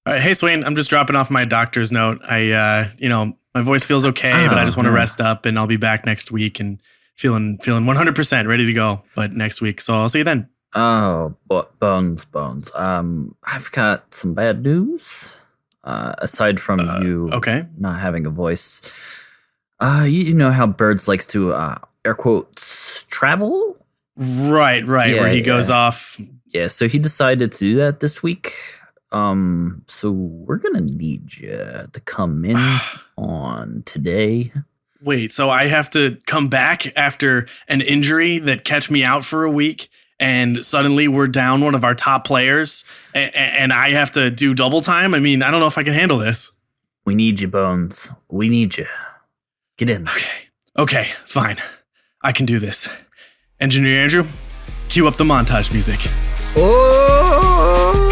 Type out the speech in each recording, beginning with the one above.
All right, hey Swain, I'm just dropping off my doctor's note. My voice feels okay, but I just want to rest up, and I'll be back next week and feeling 100% ready to go. But next week, so I'll see you then. Oh, Bones. I've got some bad news. Aside from you not having a voice, you know how Birds likes to air quotes travel? Right. Yeah, where he goes off. Yeah, so he decided to do that this week. So we're gonna need you to come in on today. Wait, so I have to come back after an injury that kept me out for a week, and suddenly we're down one of our top players, and I have to do double time? I mean, I don't know if I can handle this. We need you, Bones. We need you. Get in. Okay, fine. I can do this. Engineer Andrew, cue up the montage music. Oh!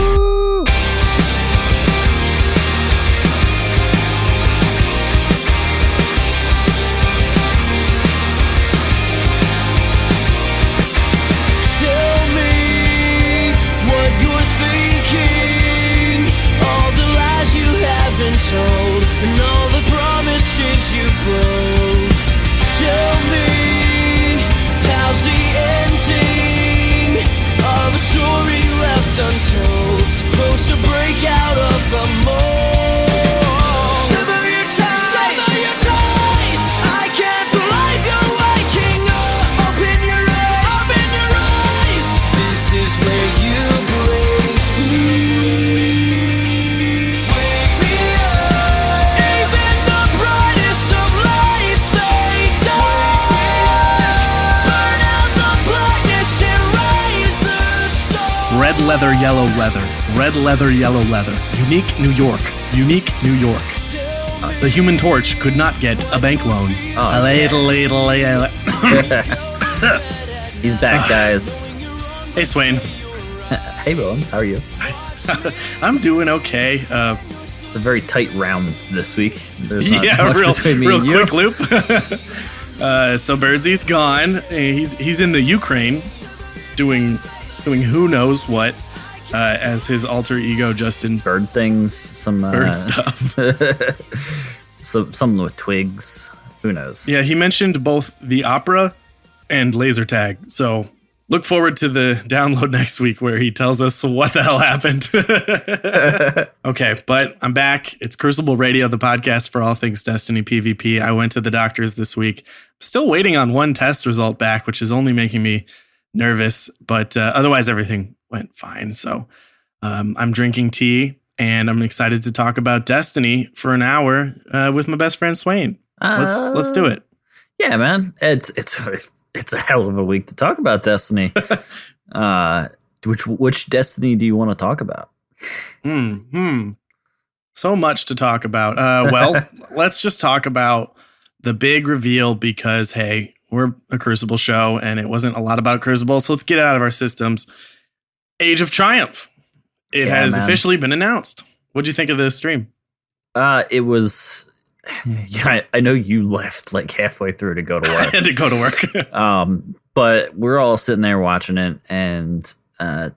Told, and all the promises you broke. Tell me, how's the ending of a story left untold? Supposed to break out of the mold. Sever your ties. I can't believe you're waking up. Open your eyes. This is where you break through. Red leather, yellow leather. Red leather, yellow leather. Unique New York. The Human Torch could not get a bank loan. He's back, guys. Hey, Swain. Hey, Bones. How are you? I'm doing okay. It's a very tight round this week. There's not much real between me and you. quick loop. So Birdsy's gone. He's in the Ukraine doing who knows what as his alter ego Justin. Bird things, some bird stuff. Something with twigs. Who knows? Yeah, he mentioned both the opera and laser tag. So look forward to the download next week where he tells us what the hell happened. Okay, but I'm back. It's Crucible Radio, the podcast for all things Destiny PvP. I went to the doctors this week. I'm still waiting on one test result back, which is only making me nervous, but otherwise everything went fine. So I'm drinking tea, and I'm excited to talk about Destiny for an hour with my best friend Swain. Let's do it. Yeah, man. It's a hell of a week to talk about Destiny. Which Destiny do you want to talk about? So much to talk about. Well, let's just talk about the big reveal because, hey, we're a Crucible show, and it wasn't a lot about Crucible, so let's get it out of our systems. Age of Triumph. It has officially been announced. What'd you think of this stream? It was... Yeah, I know you left like halfway through to go to work. I had to go to work. But we're all sitting there watching it and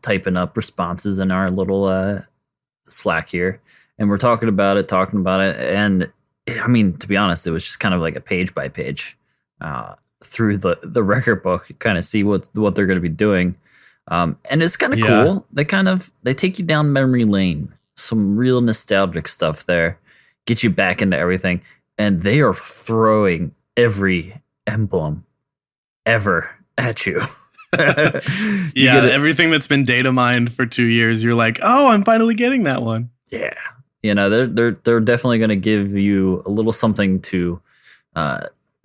typing up responses in our little Slack here. And we're talking about it. And I mean, to be honest, it was just kind of like a page by page through the record book, kind of see what they're going to be doing. And it's kind of cool. They take you down memory lane. Some real nostalgic stuff there. Get you back into everything. And they are throwing every emblem ever at you. Everything that's been data mined for 2 years, you're like, oh, I'm finally getting that one. Yeah. You know, they're definitely going to give you a little something to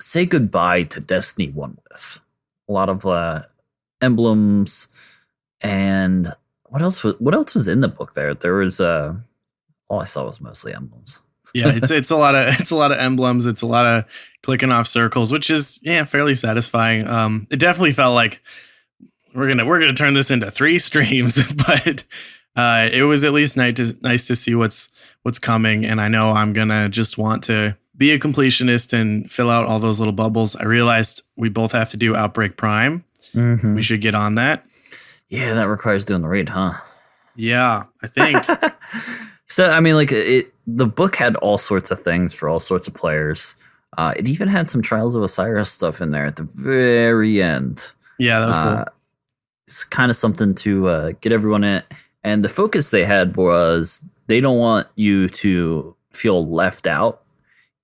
say goodbye to Destiny 1 with. A lot of emblems. And what else was in the book there? There was all I saw was mostly emblems. Yeah, it's a lot of emblems. It's a lot of clicking off circles, which is fairly satisfying. It definitely felt like we're gonna turn this into 3 streams, but it was at least nice to see what's coming. And I know I'm gonna just want to be a completionist and fill out all those little bubbles. I realized we both have to do Outbreak Prime. Mm-hmm. We should get on that. Yeah, that requires doing the raid, huh? Yeah, I think. So, I mean, like, the book had all sorts of things for all sorts of players. It even had some Trials of Osiris stuff in there at the very end. Yeah, that was cool. It's kind of something to get everyone in. And the focus they had was they don't want you to feel left out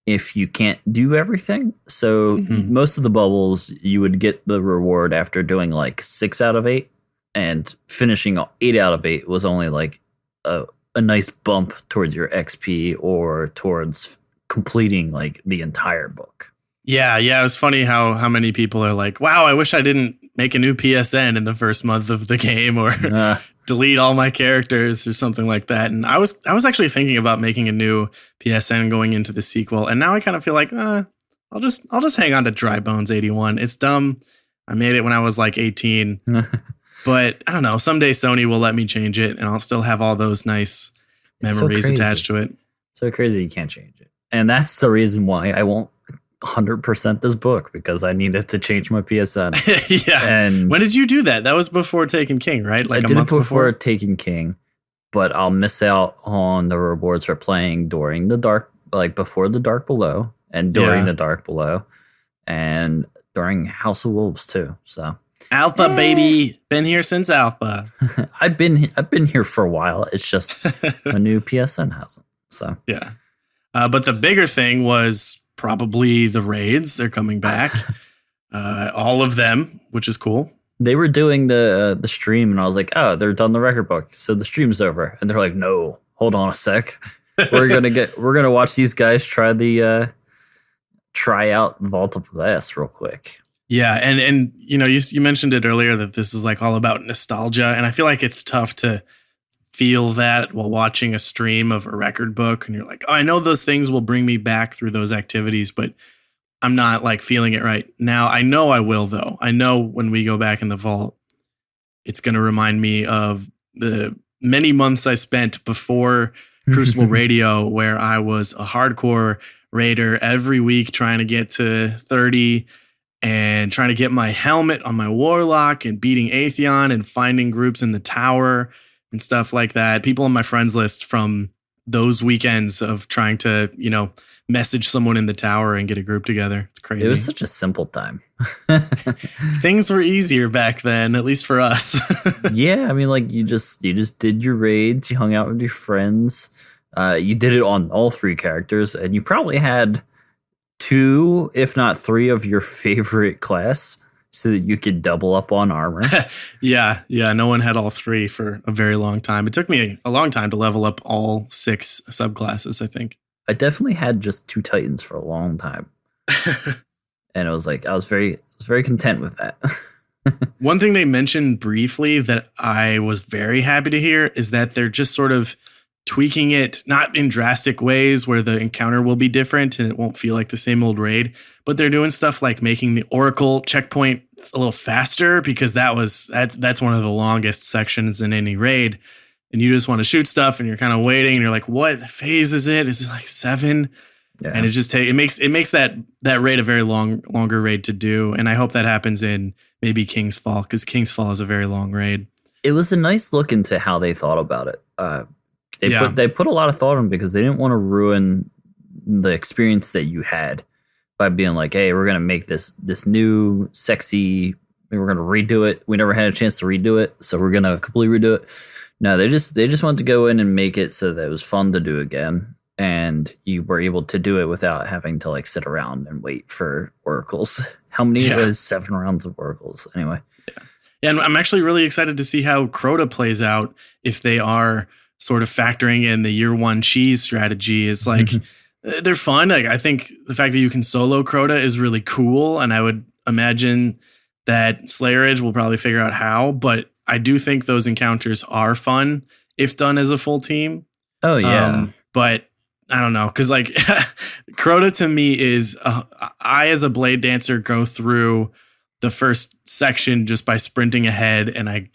if you can't do everything. So most of the bubbles, you would get the reward after doing like 6 out of 8. And finishing 8 out of 8 was only like a nice bump towards your XP or towards completing like the entire book. Yeah. It was funny how many people are like, wow, I wish I didn't make a new PSN in the first month of the game or delete all my characters or something like that. And I was actually thinking about making a new PSN going into the sequel. And now I kind of feel like, I'll just hang on to Dry Bones 81. It's dumb. I made it when I was like 18. But I don't know. Someday Sony will let me change it, and I'll still have all those nice memories attached to it. So crazy you can't change it. And that's the reason why I won't 100% this book, because I needed to change my PSN. Yeah. And when did you do that? That was before Taken King, right? Like I did it before Taken King, but I'll miss out on the rewards for playing during the dark, like before the Dark Below and during the Dark Below and during House of Wolves too. So Alpha, baby. Been here since Alpha. I've been here for a while. It's just a new PSN hasn't. So yeah. But the bigger thing was probably the raids. They're coming back. All of them, which is cool. They were doing the stream, and I was like, oh, they're done the record book, so the stream's over. And they're like, no, hold on a sec. We're gonna watch these guys try out Vault of Glass real quick. Yeah, and you know, you mentioned it earlier that this is like all about nostalgia, and I feel like it's tough to feel that while watching a stream of a record book, and you're like, oh, I know those things will bring me back through those activities, but I'm not like feeling it right now. I know I will, though. I know when we go back in the vault, it's going to remind me of the many months I spent before Crucible Radio, where I was a hardcore raider every week trying to get to 30 and trying to get my helmet on my warlock and beating Atheon and finding groups in the tower and stuff like that. People on my friends list from those weekends of trying to, you know, message someone in the tower and get a group together. It's crazy. It was such a simple time. Things were easier back then, at least for us. Yeah, I mean, like you just did your raids, you hung out with your friends. You did it on all 3 characters, and you probably had 2, if not 3 of your favorite class so that you could double up on armor. Yeah. No one had all 3 for a very long time. It took me a long time to level up all 6 subclasses, I think. I definitely had just 2 Titans for a long time. And it was like, I was very content with that. One thing they mentioned briefly that I was very happy to hear is that they're just sort of tweaking it, not in drastic ways where the encounter will be different and it won't feel like the same old raid, but they're doing stuff like making the Oracle checkpoint a little faster, because that's one of the longest sections in any raid. And you just want to shoot stuff and you're kind of waiting and you're like, what phase is it? Is it like 7? Yeah. And it just it makes that raid a very longer raid to do. And I hope that happens in maybe King's Fall, because King's Fall is a very long raid. It was a nice look into how they thought about it. They put a lot of thought in, because they didn't want to ruin the experience that you had by being like, hey, we're gonna make this new sexy, we're gonna redo it. We never had a chance to redo it, so we're gonna completely redo it. No, they just wanted to go in and make it so that it was fun to do again, and you were able to do it without having to like sit around and wait for oracles. How many? It was 7 rounds of oracles anyway. Yeah, and I'm actually really excited to see how Crota plays out if they are sort of factoring in the year 1 cheese strategy. Is like they're fun. Like I think the fact that you can solo Crota is really cool, and I would imagine that Slayerage will probably figure out how, but I do think those encounters are fun if done as a full team. Oh yeah. But I don't know, because like Crota to me is I as a blade dancer go through the first section just by sprinting ahead, and I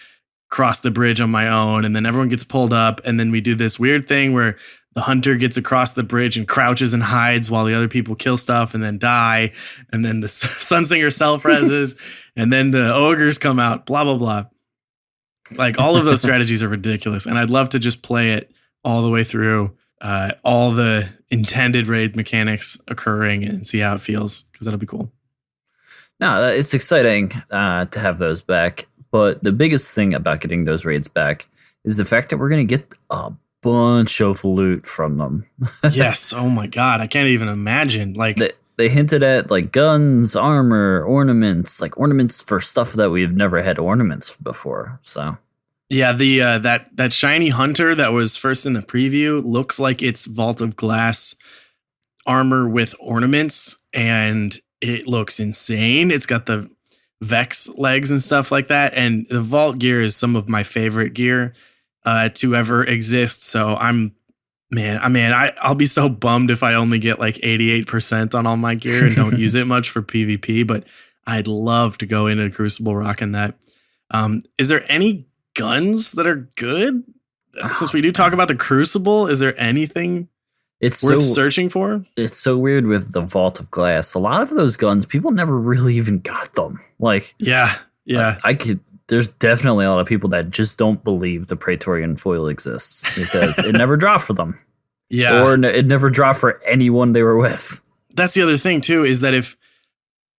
cross the bridge on my own, and then everyone gets pulled up, and then we do this weird thing where the hunter gets across the bridge and crouches and hides while the other people kill stuff and then die, and then the Sunsinger self-reses, and then the ogres come out, blah, blah, blah. Like all of those strategies are ridiculous, and I'd love to just play it all the way through, all the intended raid mechanics occurring, and see how it feels, because that'll be cool. No, it's exciting to have those back. But the biggest thing about getting those raids back is the fact that we're going to get a bunch of loot from them. Yes. Oh my God. I can't even imagine. Like they hinted at like guns, armor, ornaments, like ornaments for stuff that we've never had ornaments before. So yeah, the that shiny hunter that was first in the preview looks like it's Vault of Glass armor with ornaments, and it looks insane. It's got the Vex legs and stuff like that, and the Vault gear is some of my favorite gear to ever exist. So I'll be so bummed if I only get like 88% on all my gear and don't use it much for PvP, but I'd love to go into Crucible rocking that. Is there any guns that are good? Since we do talk about the Crucible, is there anything it's worth searching for? It's so weird with the Vault of Glass. A lot of those guns, people never really even got them. Like, yeah. There's definitely a lot of people that just don't believe the Praetorian foil exists because it never dropped for them. Yeah. Or it never dropped for anyone they were with. That's the other thing too, is that if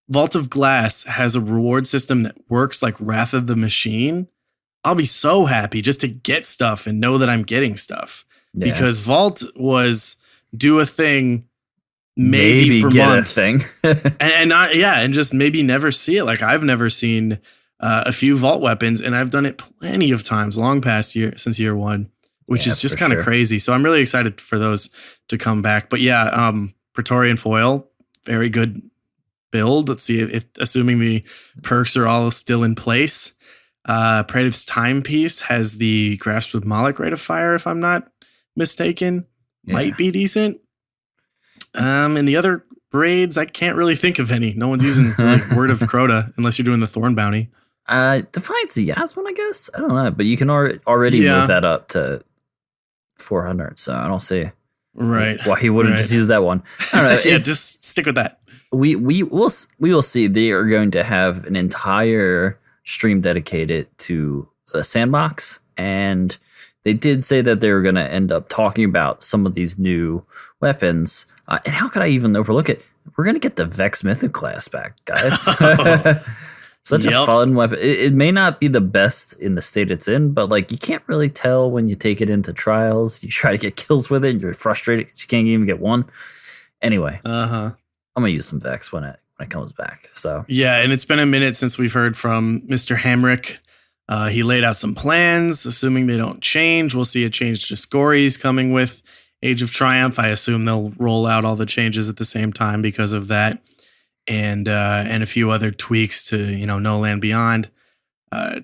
Vault of Glass has a reward system that works like Wrath of the Machine, I'll be so happy just to get stuff and know that I'm getting stuff. Yeah. Because Vault was do a thing, maybe for get months, a thing, and just maybe never see it. Like I've never seen a few Vault weapons, and I've done it plenty of times, long past since year one, which is just kind of crazy. So I'm really excited for those to come back. But yeah, Praetorian foil, very good build. Let's see if assuming the perks are all still in place. Praetor's Timepiece has the Grasp with Moloch rate of fire, if I'm not mistaken. Might be decent. And the other raids, I can't really think of any. No one's using like Word of Crota unless you're doing the Thorn Bounty. Defiance of Yasmin, I guess. I don't know, but you can already move that up to 400. So I don't see why he wouldn't just use that one. I don't know. Yeah, just stick with that. We will see. They are going to have an entire stream dedicated to the sandbox, and they did say that they were going to end up talking about some of these new weapons. And how could I even overlook it? We're going to get the Vex Mythic class back, guys. Such a fun weapon. It may not be the best in the state it's in, but like you can't really tell when you take it into trials. You try to get kills with it, and you're frustrated because you can't even get one. Anyway, I'm going to use some Vex when it comes back. So yeah, and it's been a minute since we've heard from Mr. Hamrick. He laid out some plans, assuming they don't change. We'll see a change to Scories coming with Age of Triumph. I assume they'll roll out all the changes at the same time because of that, and a few other tweaks to No Land Beyond.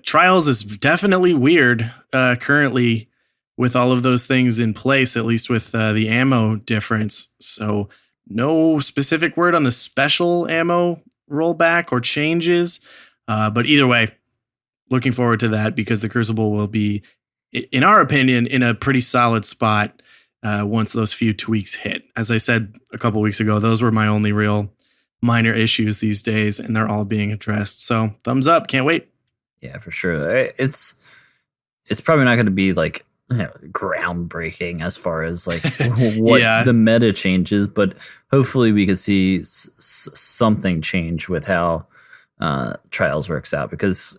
Trials is definitely weird currently with all of those things in place, at least with the ammo difference. So no specific word on the special ammo rollback or changes, but either way, looking forward to that because the Crucible will be, in our opinion, in a pretty solid spot once those few tweaks hit. As I said a couple weeks ago, those were my only real minor issues these days, and they're all being addressed. So thumbs up. Can't wait. Yeah, for sure. It's probably not going to be like groundbreaking as far as like what the meta changes, but hopefully we could see something change with how Trials works out, because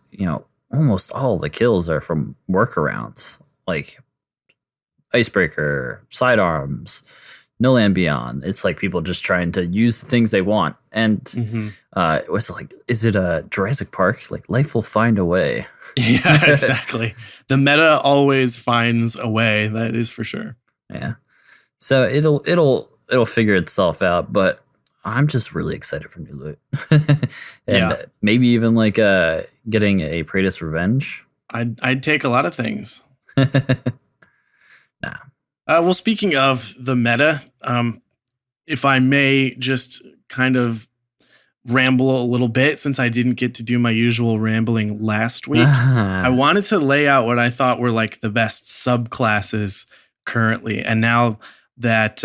almost all the kills are from workarounds like Icebreaker, Sidearms, No Land Beyond. It's like people just trying to use the things they want. And it's like, is it a Jurassic Park? Like life will find a way. Yeah, exactly. The meta always finds a way. That is for sure. Yeah. So it'll figure itself out, but I'm just really excited for new loot. And maybe even like getting a Praetor's Revenge. I'd take a lot of things. Nah. Well, speaking of the meta, if I may just kind of ramble a little bit, since I didn't get to do my usual rambling last week, I wanted to lay out what I thought were like the best subclasses currently. And now that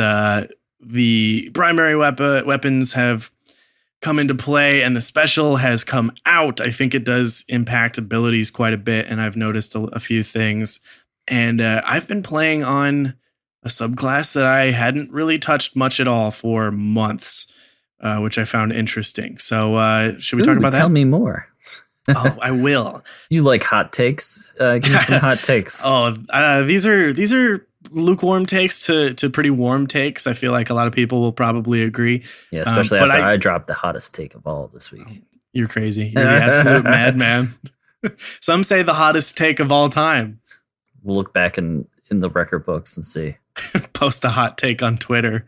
the primary weapons have come into play and the special has come out, I think it does impact abilities quite a bit. And I've noticed a few things. And I've been playing on a subclass that I hadn't really touched much at all for months, which I found interesting. So should we talk about that? Tell me more. Oh, I will. You like hot takes? Give me some hot takes. These are lukewarm takes to pretty warm takes. I feel like a lot of people will probably agree. Yeah, especially after I dropped the hottest take of all this week. You're crazy. You're the absolute madman. Some say the hottest take of all time. We'll look back in the record books and see. Post a hot take on Twitter.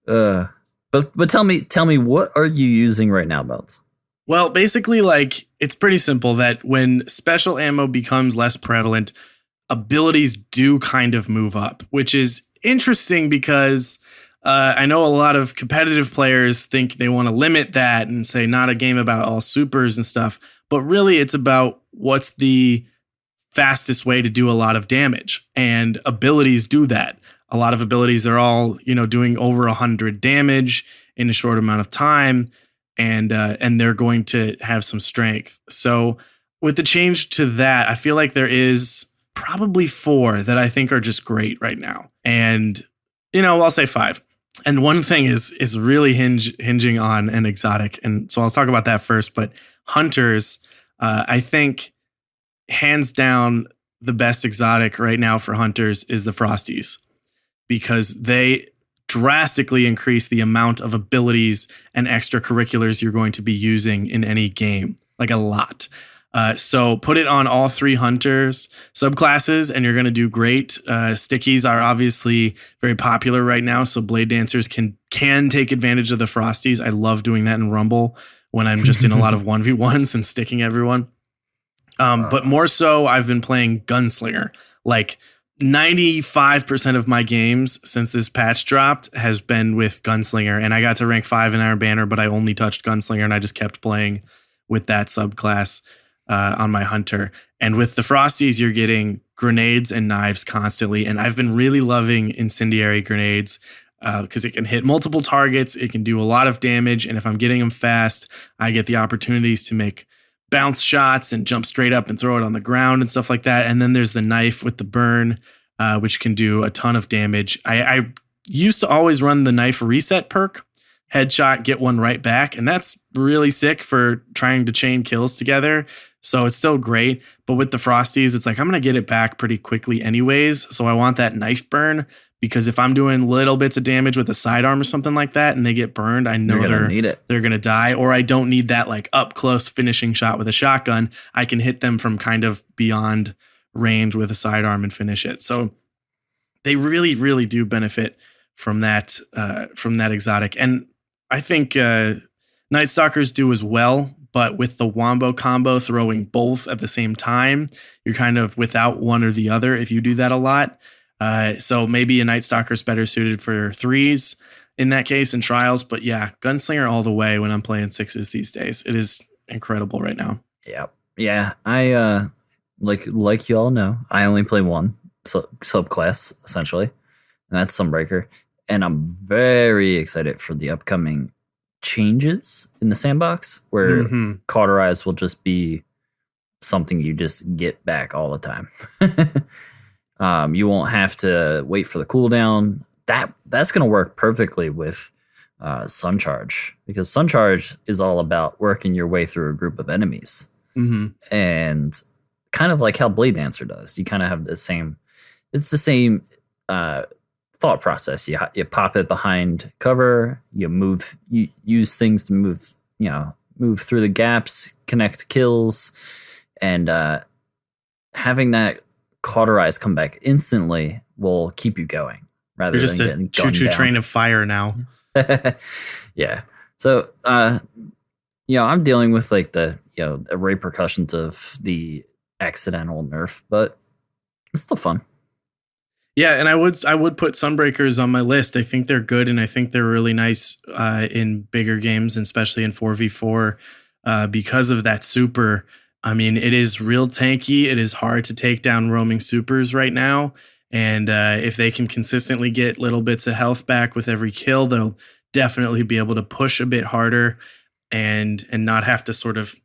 But tell me, what are you using right now, Bones? Well, basically, like, it's pretty simple that when special ammo becomes less prevalent, abilities do kind of move up, which is interesting because I know a lot of competitive players think they want to limit that and say not a game about all supers and stuff, but really it's about what's the fastest way to do a lot of damage, and abilities do that. A lot of abilities, they're all, doing over 100 damage in a short amount of time, and they're going to have some strength. So with the change to that, I feel like there is probably 4 that I think are just great right now. And, I'll say 5. And one thing is really hinging on an exotic. And so I'll talk about that first. But hunters, I think hands down, the best exotic right now for hunters is the Frosties, because they drastically increase the amount of abilities and extracurriculars you're going to be using in any game, like a lot. So put it on all 3 hunters subclasses and you're going to do great. Stickies are obviously very popular right now, so blade dancers can take advantage of the Frosties. I love doing that in Rumble when I'm just in a lot of 1v1s and sticking everyone. But more so, I've been playing Gunslinger. Like 95% of my games since this patch dropped has been with Gunslinger, and I got to rank 5 in Iron Banner, but I only touched Gunslinger and I just kept playing with that subclass on my hunter. And with the Frosties, you're getting grenades and knives constantly, and I've been really loving incendiary grenades because it can hit multiple targets, it can do a lot of damage, and if I'm getting them fast, I get the opportunities to make bounce shots and jump straight up and throw it on the ground and stuff like that. And then there's the knife with the burn, which can do a ton of damage. I used to always run the knife reset perk, headshot, get one right back. And that's really sick for trying to chain kills together. So it's still great. But with the Frosties, it's like, I'm going to get it back pretty quickly anyways. So I want that knife burn, because if I'm doing little bits of damage with a sidearm or something like that and they get burned, I know they're going to die. Or I don't need that like up close finishing shot with a shotgun. I can hit them from kind of beyond range with a sidearm and finish it. So they really, really do benefit from that exotic. And I think Night Stalkers do as well. But with the Wombo combo, throwing both at the same time, you're kind of without one or the other if you do that a lot. So maybe a Night Stalker is better suited for 3s in that case in trials. But yeah, Gunslinger all the way when I'm playing 6s these days. It is incredible right now. Yeah. I like you all know, I only play one subclass essentially, and that's Sunbreaker. And I'm very excited for the upcoming changes in the sandbox where Cauterize will just be something you just get back all the time. You won't have to wait for the cooldown. That's going to work perfectly with Suncharge, because Suncharge is all about working your way through a group of enemies. And kind of like how Blade Dancer does. You kind of have the same thought process. You pop it behind cover, you use things to move through the gaps, connect kills, and having that Cauterize come back instantly will keep you going rather You're just than a getting choo-choo gunned train of fire now. Yeah. So I'm dealing with like the repercussions of the accidental nerf, but it's still fun. Yeah, and I would put Sunbreakers on my list. I think they're good, and I think they're really nice in bigger games, and especially in 4v4 because of that super. I mean, it is real tanky. It is hard to take down roaming supers right now, and if they can consistently get little bits of health back with every kill, they'll definitely be able to push a bit harder and not have to sort of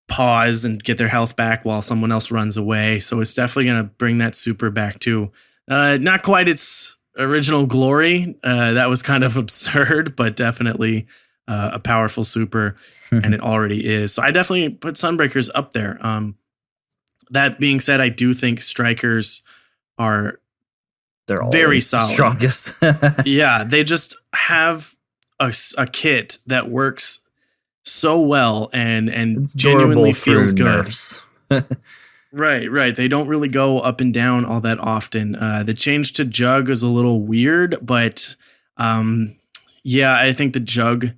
pause and get their health back while someone else runs away. So it's definitely going to bring that super back to not quite its original glory. That was kind of absurd, but definitely a powerful super, and it already is. So I definitely put Sunbreakers up there. That being said, I do think Strikers are very solid. Strongest. Yeah, they just have a kit that works so well and It's genuinely durable feels through good. nerfs. Right. They don't really go up and down all that often. The change to Jug is a little weird, but yeah, I think the Jug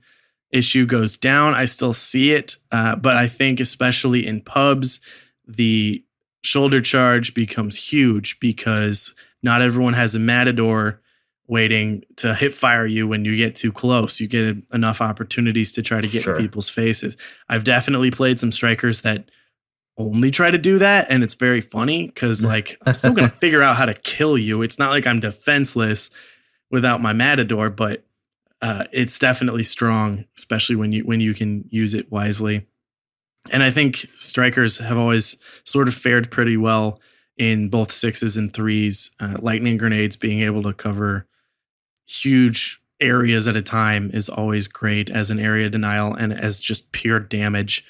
issue goes down. I still see it, but I think especially in pubs, the shoulder charge becomes huge because not everyone has a Matador waiting to hip fire you when you get too close. You get enough opportunities to try to get in people's faces. I've definitely played some Strikers that only try to do that, and it's very funny because like I'm still gonna figure out how to kill you. It's not like I'm defenseless without my Matador, but it's definitely strong, especially when you can use it wisely. And I think Strikers have always sort of fared pretty well in both 6s and 3s. Lightning grenades, being able to cover huge areas at a time is always great as an area denial, and as just pure damage,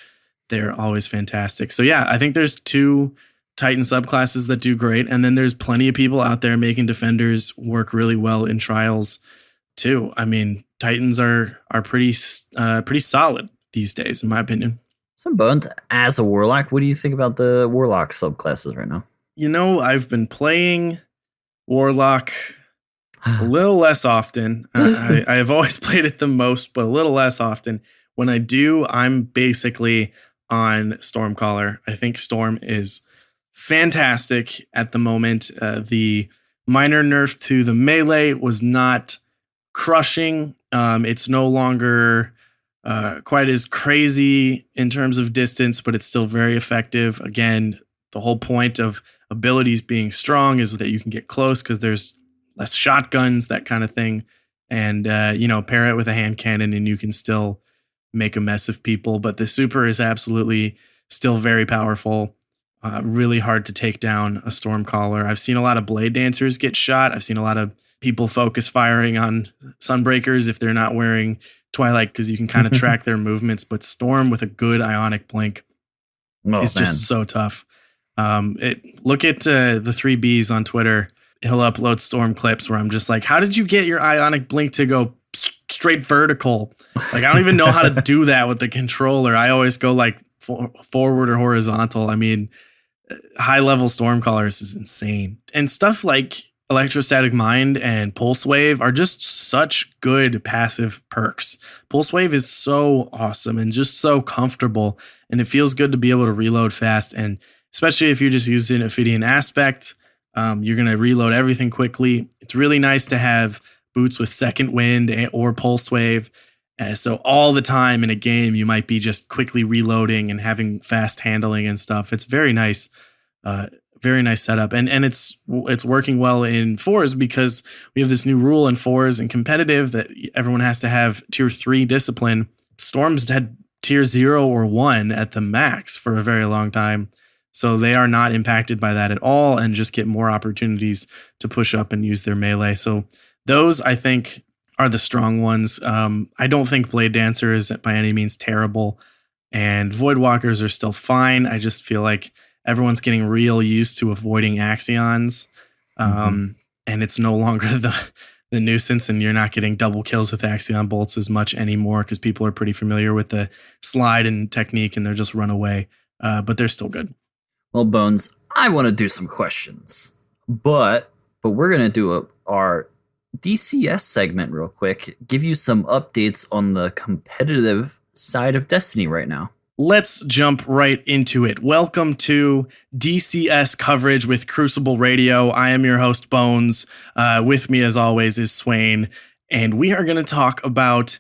they're always fantastic. So yeah, I think there's 2 Titan subclasses that do great, and then there's plenty of people out there making defenders work really well in trials too. I mean, Titans are pretty solid these days, in my opinion. So Bones, as a Warlock, what do you think about the Warlock subclasses right now? You know, I've been playing Warlock a little less often. I have always played it the most, but a little less often. When I do, I'm basically on Stormcaller. I think Storm is fantastic at the moment. The minor nerf to the melee was not crushing. It's no longer quite as crazy in terms of distance, but it's still very effective. Again, the whole point of abilities being strong is that you can get close because there's less shotguns, that kind of thing. And, pair it with a hand cannon and you can still make a mess of people. But the super is absolutely still very powerful. Really hard to take down a Stormcaller. I've seen a lot of Blade Dancers get shot. I've seen a lot of people focus firing on Sunbreakers if they're not wearing Twilight because you can kind of track their movements. But Storm with a good Ionic Blink is just so tough. Look at the 3Bs on Twitter. He'll upload Storm clips where I'm just like, how did you get your Ionic Blink to go straight vertical? Like, I don't even know how to do that with the controller. I always go like forward or horizontal. I mean, high level Stormcallers is insane. And stuff like Electrostatic Mind and Pulse Wave are just such good passive perks. Pulse Wave is so awesome and just so comfortable, and it feels good to be able to reload fast. And especially if you're just using Ophidian Aspect, you're going to reload everything quickly. It's really nice to have boots with Second Wind or Pulse Wave. So all the time in a game, you might be just quickly reloading and having fast handling and stuff. It's very nice. Very nice setup. And it's working well in 4s because we have this new rule in 4s and competitive that everyone has to have tier 3 discipline. Storms had tier 0 or 1 at the max for a very long time. So they are not impacted by that at all and just get more opportunities to push up and use their melee. So those, I think, are the strong ones. I don't think Blade Dancer is by any means terrible, and Voidwalkers are still fine. I just feel like everyone's getting real used to avoiding Axions, and it's no longer the nuisance, and you're not getting double kills with Axion bolts as much anymore because people are pretty familiar with the slide and technique, and they're just run away. But they're still good. Well, Bones, I want to do some questions, but we're going to do our DCS segment real quick, give you some updates on the competitive side of Destiny right now. Let's jump right into it. Welcome to DCS coverage with Crucible Radio. I am your host, Bones. With me, as always, is Swain, and we are going to talk about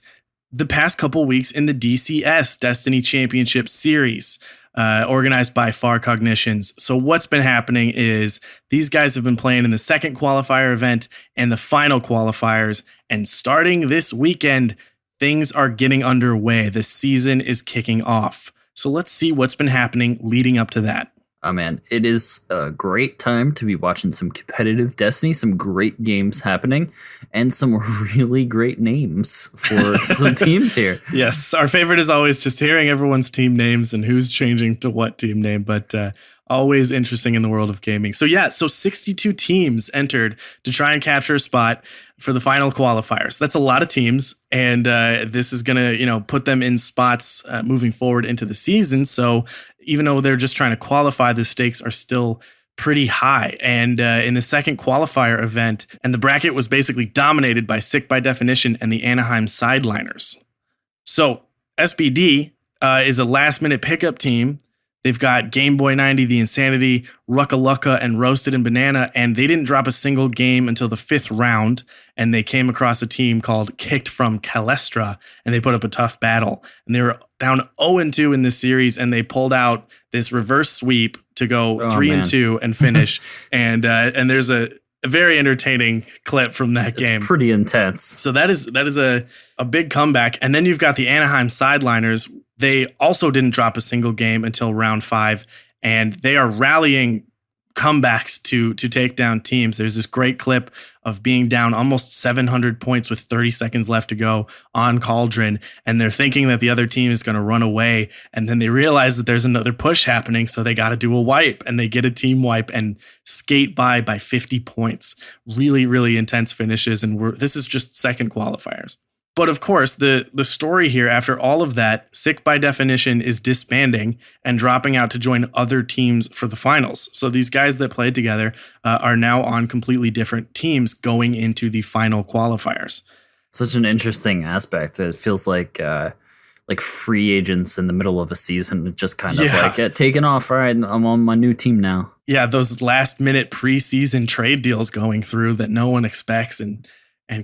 the past couple weeks in the DCS Destiny Championship Series. organized by Far Cognitions. So what's been happening is these guys have been playing in the second qualifier event and the final qualifiers. And starting this weekend, things are getting underway. The season is kicking off. So let's see what's been happening leading up to that. Oh man, it is a great time to be watching some competitive Destiny, some great games happening, and some really great names for some teams here. Yes, our favorite is always just hearing everyone's team names and who's changing to what team name, but always interesting in the world of gaming. So 62 teams entered to try and capture a spot for the final qualifiers. That's a lot of teams, and this is going to, put them in spots moving forward into the season. So even though they're just trying to qualify, the stakes are still pretty high. And in the second qualifier event, and the bracket was basically dominated by Sick by Definition and the Anaheim Sideliners. So SBD is a last-minute pickup team. They've got Game Boy 90, The Insanity, Rucka Lucka, and Roasted and Banana, and they didn't drop a single game until the 5th round, and they came across a team called Kicked from Calestra, and they put up a tough battle. And they were down 0-2 in this series, and they pulled out this reverse sweep to go 3-2 and finish. and there's a very entertaining clip from that game. It's pretty intense. So that is a big comeback. And then you've got the Anaheim Sideliners. They also didn't drop a single game until round 5, and they are rallying comebacks to take down teams. There's this great clip of being down almost 700 points with 30 seconds left to go on Cauldron, and they're thinking that the other team is going to run away, and then they realize that there's another push happening, so they got to do a wipe, and they get a team wipe and skate by 50 points. Really, really intense finishes, and this is just second qualifiers. But of course, the story here, after all of that, Sick by Definition is disbanding and dropping out to join other teams for the finals. So these guys that played together are now on completely different teams going into the final qualifiers. Such an interesting aspect. It feels like free agents in the middle of a season, just kind of taking off. All right, I'm on my new team now. Yeah, those last minute preseason trade deals going through that no one expects and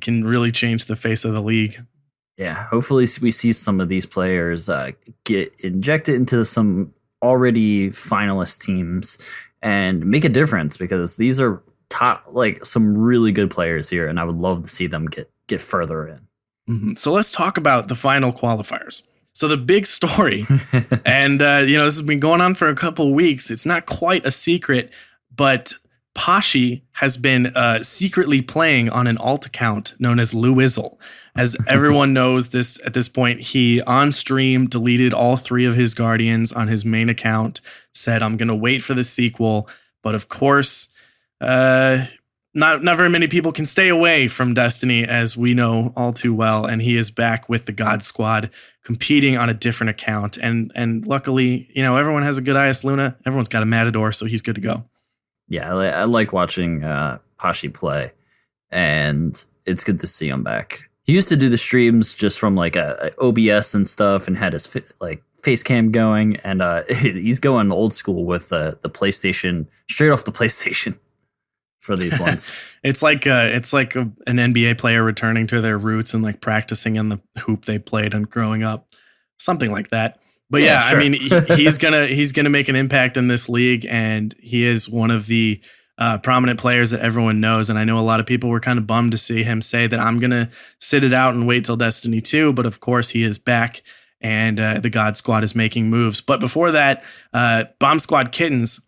can really change the face of the league. Yeah, hopefully we see some of these players get injected into some already finalist teams and make a difference, because these are some really good players here, and I would love to see them get further in. Mm-hmm. So let's talk about the final qualifiers. So the big story, and this has been going on for a couple weeks. It's not quite a secret, but Pashi has been secretly playing on an alt account known as Louizzle. As everyone knows this at this point, he on stream deleted all 3 of his Guardians on his main account, said, I'm going to wait for the sequel. But of course, not very many people can stay away from Destiny, as we know all too well. And he is back with the God Squad competing on a different account. And luckily, everyone has a good IS Luna. Everyone's got a Matador, so he's good to go. Yeah, I like watching Pashi play, and it's good to see him back. He used to do the streams just from a OBS and stuff, and had his face cam going, and he's going old school with the PlayStation, straight off the PlayStation for these ones. It's like an NBA player returning to their roots and practicing on the hoop they played on growing up, something like that. But yeah, sure. I mean, he's gonna make an impact in this league, and he is one of the prominent players that everyone knows. And I know a lot of people were kind of bummed to see him say that I'm gonna sit it out and wait till Destiny 2. But of course, he is back, and the God Squad is making moves. But before that, Bomb Squad Kittens,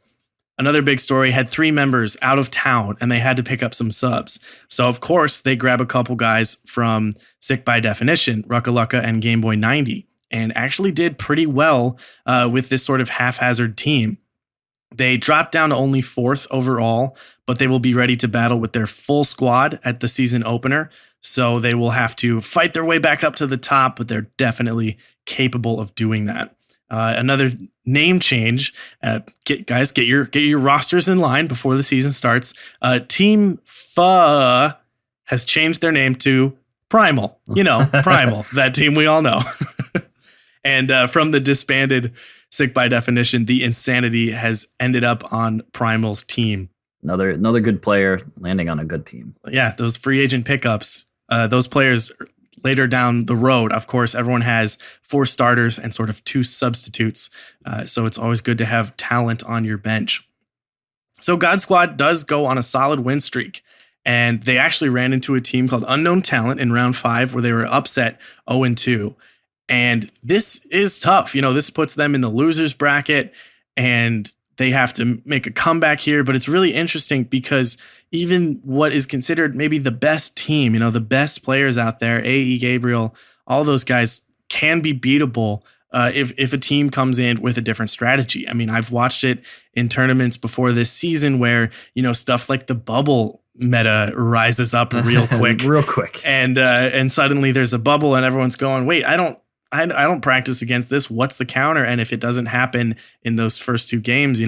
another big story, had 3 members out of town, and they had to pick up some subs. So of course, they grab a couple guys from Sick by Definition, Rucka Lucka, and Game Boy 90. And actually did pretty well with this sort of haphazard team. They dropped down to only 4th overall, but they will be ready to battle with their full squad at the season opener. So they will have to fight their way back up to the top, but they're definitely capable of doing that. Another name change. Get your rosters in line before the season starts. Team Pho has changed their name to Primal. Primal, that team we all know. And from the disbanded Sick by Definition, the Insanity has ended up on Primal's team. Another good player landing on a good team. Yeah, those free agent pickups, those players later down the road, of course, everyone has 4 starters and sort of 2 substitutes. So it's always good to have talent on your bench. So God Squad does go on a solid win streak. And they actually ran into a team called Unknown Talent in round 5 where they were upset 0-2. And this is tough. This puts them in the losers bracket and they have to make a comeback here. But it's really interesting because even what is considered maybe the best team, the best players out there, A.E. Gabriel, all those guys can be beatable if a team comes in with a different strategy. I mean, I've watched it in tournaments before this season where, stuff like the bubble meta rises up real quick. And suddenly there's a bubble and everyone's going, wait, I don't practice against this. What's the counter? And if it doesn't happen in those first 2 games,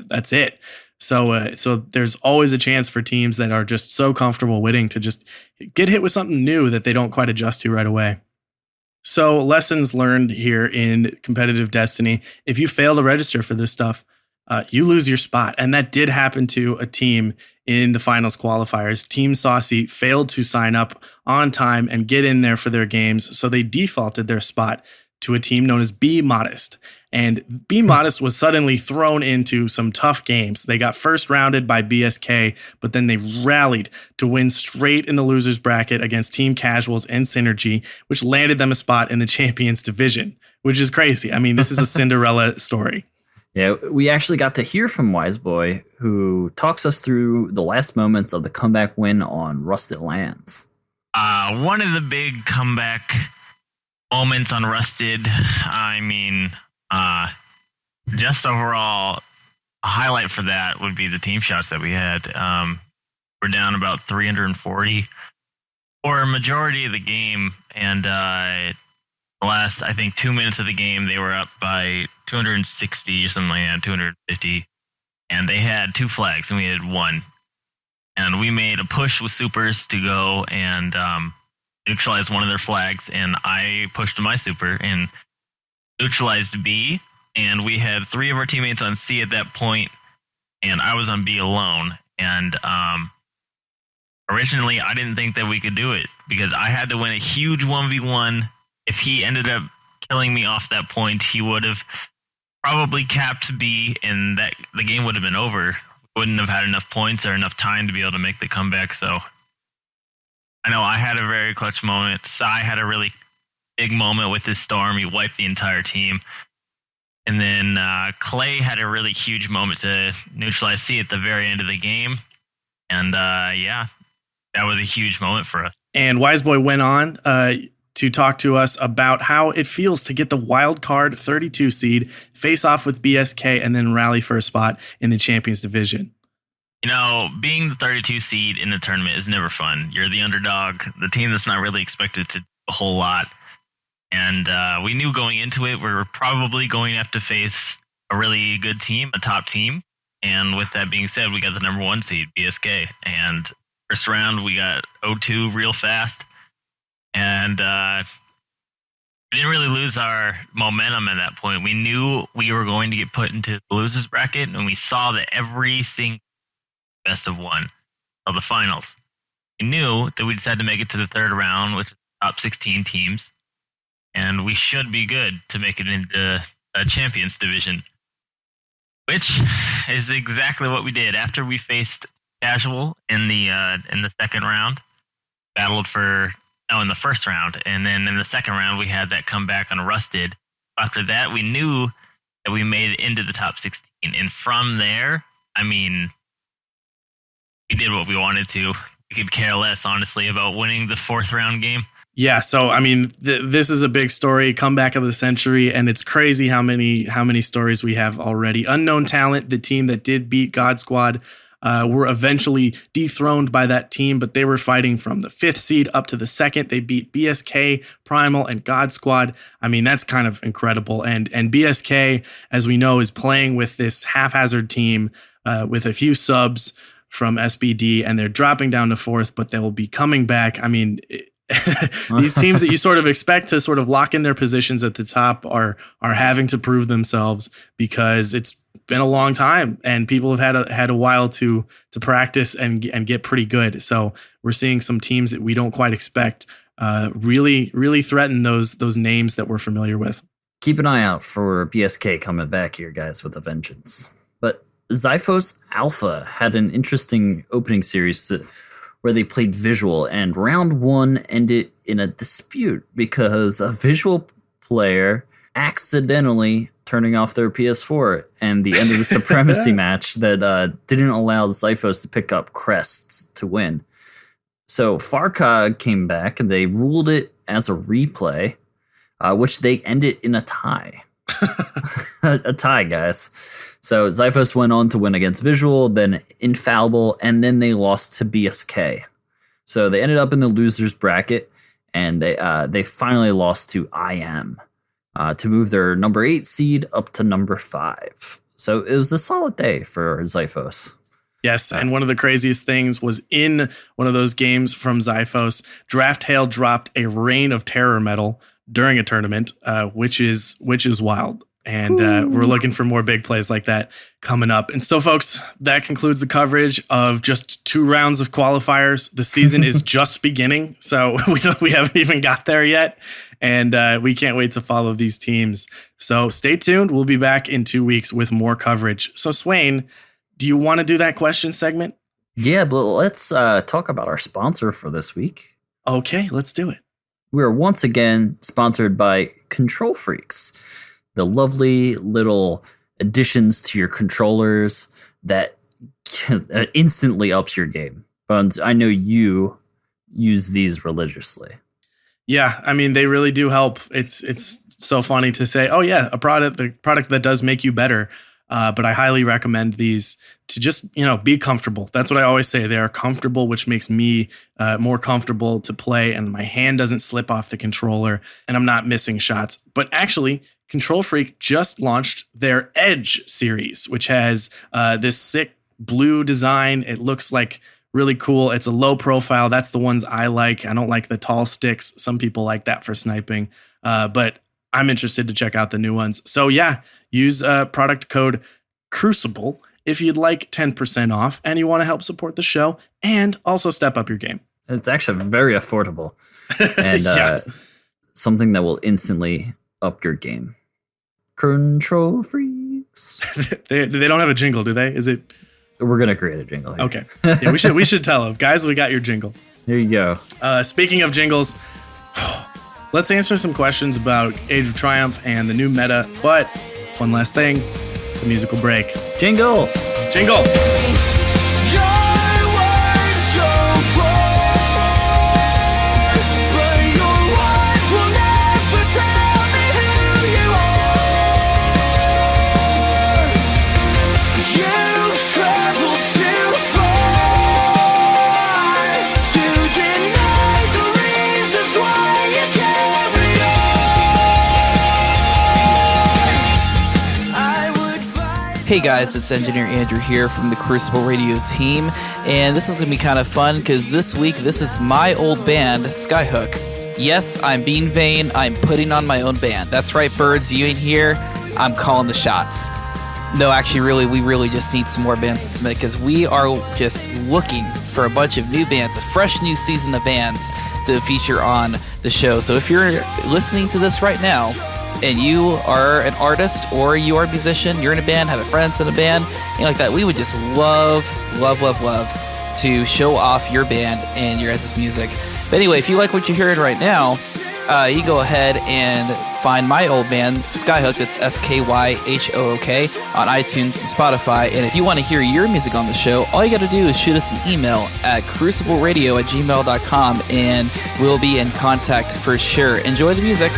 that's it. So there's always a chance for teams that are just so comfortable winning to just get hit with something new that they don't quite adjust to right away. So lessons learned here in competitive Destiny. If you fail to register for this stuff, you lose your spot. And that did happen to a team in the finals qualifiers. Team Saucy failed to sign up on time and get in there for their games. So they defaulted their spot to a team known as Be Modest. And Be Modest was suddenly thrown into some tough games. They got first rounded by BSK, but then they rallied to win straight in the losers bracket against Team Casuals and Synergy, which landed them a spot in the Champions Division, which is crazy. I mean, this is a Cinderella story. Yeah, we actually got to hear from Wiseboy, who talks us through the last moments of the comeback win on Rusted Lands. One of the big comeback moments on Rusted, just overall, a highlight for that would be the team shots that we had. We're down about 340 for a majority of the game, and the last, I think, 2 minutes of the game, they were up by 260 or something like that, 250. And they had 2 flags, and we had 1. And we made a push with supers to go and neutralize one of their flags. And I pushed my super and neutralized B. And we had 3 of our teammates on C at that point, and I was on B alone. And originally, I didn't think that we could do it because I had to win a huge 1v1. If he ended up killing me off that point, he would have probably capped B, and that the game would have been over. Wouldn't have had enough points or enough time to be able to make the comeback. So I know I had a very clutch moment. Sai had a really big moment with his storm. He wiped the entire team. And then Clay had a really huge moment to neutralize C at the very end of the game. And that was a huge moment for us. And Wiseboy went on to talk to us about how it feels to get the wild card 32 seed, face off with BSK, and then rally for a spot in the Champions Division. Being the 32 seed in the tournament is never fun. You're the underdog, the team that's not really expected to do a whole lot. And we knew going into it, we were probably going to have to face a really good team, a top team. And with that being said, we got the number 1 seed, BSK. And first round, we got 0-2 real fast. And we didn't really lose our momentum at that point. We knew we were going to get put into the losers bracket, and we saw that every single best of 1 of the finals. We knew that we just had to make it to the 3rd round, which is top 16 teams. And we should be good to make it into a Champions Division, which is exactly what we did. After we faced Casual in the 2nd round, in the 1st round, and then in the 2nd round we had that comeback on Rusted. After that, we knew that we made it into the top 16, and from there, we did what we wanted to. We could care less, honestly, about winning the 4th round game. Yeah, so this is a big story, comeback of the century, and it's crazy how many stories we have already. Unknown Talent, the team that did beat God Squad, were eventually dethroned by that team, but they were fighting from the 5th seed up to the 2nd. They beat BSK, Primal, and God Squad. That's kind of incredible. And BSK, as we know, is playing with this haphazard team with a few subs from SBD, and they're dropping down to 4th, but they will be coming back. These teams that you sort of expect to sort of lock in their positions at the top are having to prove themselves because it's been a long time and people have had a while to practice and get pretty good. So we're seeing some teams that we don't quite expect really threaten those names that we're familiar with. Keep an eye out for BSK coming back here, guys, with a vengeance. But Zyphos Alpha had an interesting opening series where they played visual, and round 1 ended in a dispute because a visual player accidentally turning off their PS4 and the end of the supremacy match that didn't allow Zyphos to pick up crests to win. So Farcog came back and they ruled it as a replay, which they ended in a tie. A tie, guys. So Zyphos went on to win against Visual, then Infallible, and then they lost to BSK. So they ended up in the losers bracket, and they finally lost to IM to move their number 8 seed up to number 5. So it was a solid day for Zyphos. Yes, and one of the craziest things was in one of those games from Zyphos, Draft Hail dropped a Reign of Terror medal during a tournament, which is wild. And we're looking for more big plays like that coming up. And so, folks, that concludes the coverage of just 2 rounds of qualifiers. The season is just beginning, so we haven't even got there yet. And we can't wait to follow these teams. So stay tuned. We'll be back in 2 weeks with more coverage. So, Swain, do you want to do that question segment? Yeah, but let's talk about our sponsor for this week. Okay, let's do it. We are once again sponsored by Control Freaks, the lovely little additions to your controllers that instantly ups your game. Bones, I know you use these religiously. Yeah, I mean, they really do help. It's so funny to say, oh yeah, the product that does make you better. But I highly recommend these to just, be comfortable. That's what I always say. They are comfortable, which makes me more comfortable to play, and my hand doesn't slip off the controller, and I'm not missing shots. But actually, Control Freak just launched their Edge series, which has this sick blue design. It looks like really cool. It's a low profile. That's the ones I like. I don't like the tall sticks. Some people like that for sniping. But I'm interested to check out the new ones. So yeah, use product code Crucible if you'd like 10% off and you want to help support the show and also step up your game. It's actually very affordable and something that will instantly up your game. Control Freaks. They don't have a jingle, do they? Is it? We're gonna create a jingle here. Okay. Yeah, we should tell them, guys. We got your jingle. There you go. Speaking of jingles, let's answer some questions about Age of Triumph and the new meta. But one last thing, the musical break. Jingle. Jingle. Hey guys, it's Engineer Andrew here from the Crucible Radio team, and this is going to be kind of fun because this week this is my old band, Skyhook. Yes, I'm being vain, I'm putting on my own band. That's right, birds, you ain't here, I'm calling the shots. No, actually, we really just need some more bands to submit because we are just looking for a bunch of new bands, a fresh new season of bands to feature on the show. So if you're listening to this right now, and you are an artist or you are a musician, you're in a band, have a friend in a band, anything like that, we would just love to show off your band and your guys' music. But anyway, if you like what you're hearing right now, you go ahead and find my old band, Skyhook, that's SKYHOOK, on iTunes and Spotify. And if you want to hear your music on the show, all you got to do is shoot us an email at crucibleradio@gmail.com and we'll be in contact for sure. Enjoy the music.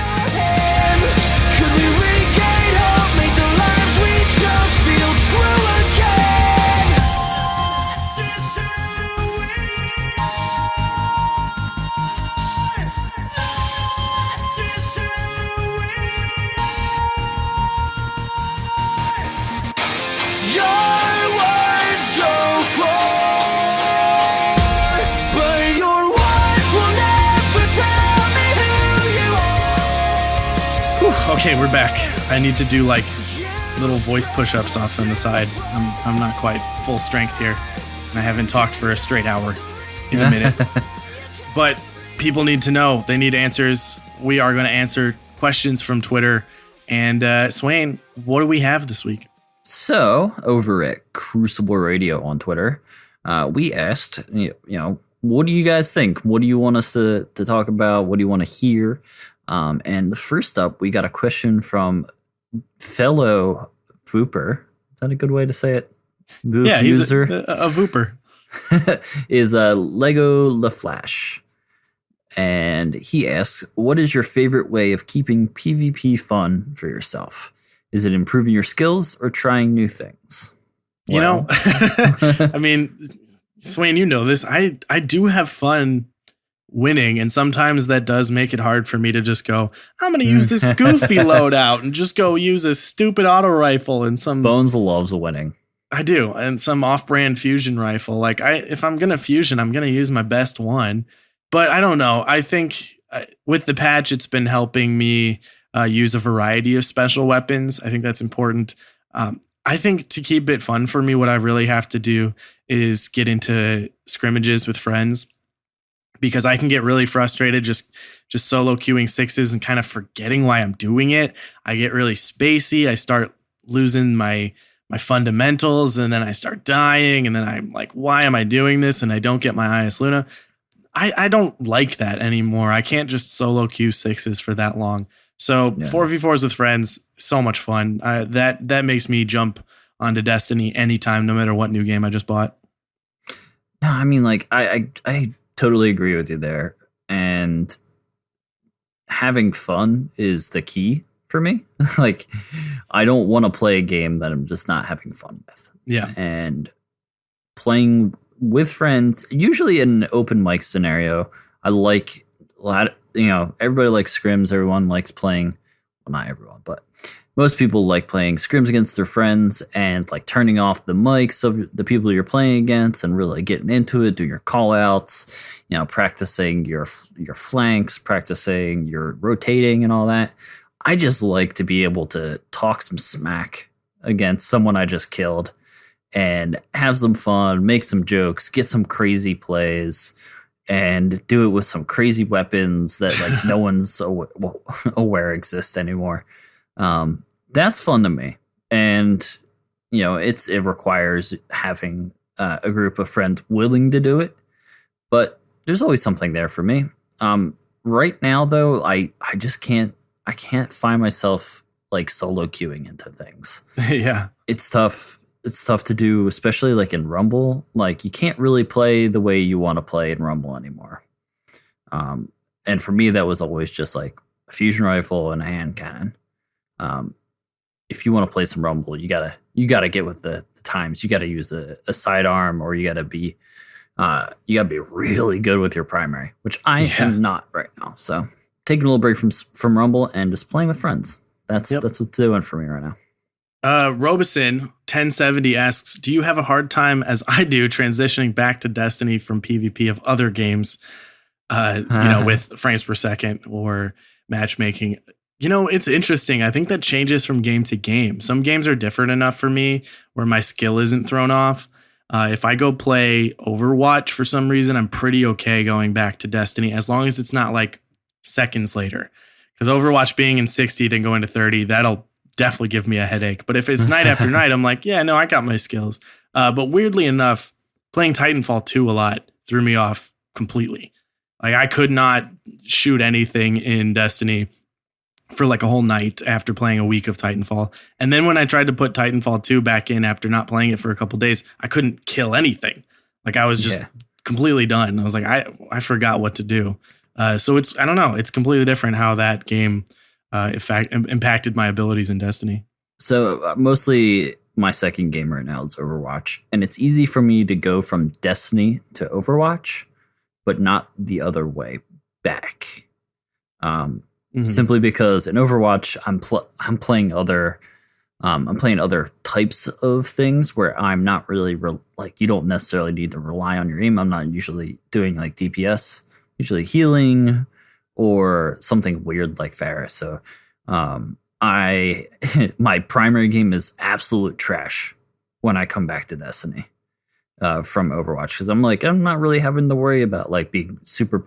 Okay, we're back. I need to do like little voice push-ups off on the side. I'm not quite full strength here. And I haven't talked for a straight hour in a minute. But people need to know. They need answers. We are going to answer questions from Twitter. And Swain, what do we have this week? So over at Crucible Radio on Twitter, we asked, what do you guys think? What do you want us to talk about? What do you want to hear? And first up, we got a question from fellow Vooper. Is that a good way to say it? Yeah, he's a Vooper. Is Lego LaFlash. And he asks, what is your favorite way of keeping PvP fun for yourself? Is it improving your skills or trying new things? You know, I mean, Swain, you know this. I do have fun winning, and sometimes that does make it hard for me to just go, I'm going to use this goofy loadout and just go use a stupid auto rifle and some... Bones loves winning. I do, and some off-brand fusion rifle. Like, if I'm going to fusion, I'm going to use my best one. But I don't know. I think with the patch, it's been helping me use a variety of special weapons. I think that's important. I think to keep it fun for me, what I really have to do is get into scrimmages with friends, because I can get really frustrated just solo queuing sixes and kind of forgetting why I'm doing it. I get really spacey. I start losing my fundamentals, and then I start dying, and then I'm like, why am I doing this? And I don't get my IS Luna. I don't like that anymore. I can't just solo queue sixes for that long. So 4v4s with friends, so much fun. That makes me jump onto Destiny anytime, no matter what new game I just bought. No, I mean, like, I totally agree with you there. And having fun is the key for me. Like, I don't want to play a game that I'm just not having fun with. Yeah. And playing with friends, usually in an open mic scenario, I like a lot. Everybody likes scrims. Everyone likes playing. Well, not everyone, but most people like playing scrims against their friends and like turning off the mics of the people you're playing against and really getting into it, doing your call outs, practicing your flanks, practicing your rotating and all that. I just like to be able to talk some smack against someone I just killed and have some fun, make some jokes, get some crazy plays, and do it with some crazy weapons that like no one's aware exist anymore. That's fun to me. And, it requires having a group of friends willing to do it, but there's always something there for me. Right now though, I can't find myself like solo queuing into things. Yeah. It's tough. It's tough to do, especially like in Rumble. Like, you can't really play the way you want to play in Rumble anymore. And for me, that was always just like a fusion rifle and a hand cannon. If you want to play some Rumble, you gotta get with the times. You gotta use a sidearm, or you gotta be really good with your primary, which I am not right now. So taking a little break from Rumble and just playing with friends. That's what's doing for me right now. Robeson 1070 asks, do you have a hard time, as I do, transitioning back to Destiny from PvP of other games, with frames per second or matchmaking? It's interesting. I think that changes from game to game. Some games are different enough for me where my skill isn't thrown off. If I go play Overwatch for some reason, I'm pretty okay going back to Destiny, as long as it's not like seconds later. Because Overwatch being in 60, then going to 30, that'll definitely give me a headache. But if it's night after night, I'm like, yeah, no, I got my skills. But weirdly enough, playing Titanfall 2 a lot threw me off completely. Like, I could not shoot anything in Destiny for like a whole night after playing a week of Titanfall. And then when I tried to put Titanfall 2 back in after not playing it for a couple days, I couldn't kill anything. Like, I was just completely done. I was like, I forgot what to do. So I don't know. It's completely different how that game impacted my abilities in Destiny. So mostly my second game right now is Overwatch, and it's easy for me to go from Destiny to Overwatch, but not the other way back. Simply because in Overwatch, I'm playing other types of things where I'm not really you don't necessarily need to rely on your aim. I'm not usually doing like DPS, usually healing or something weird like Varus. So my primary game is absolute trash when I come back to Destiny from Overwatch, because I'm not really having to worry about like being super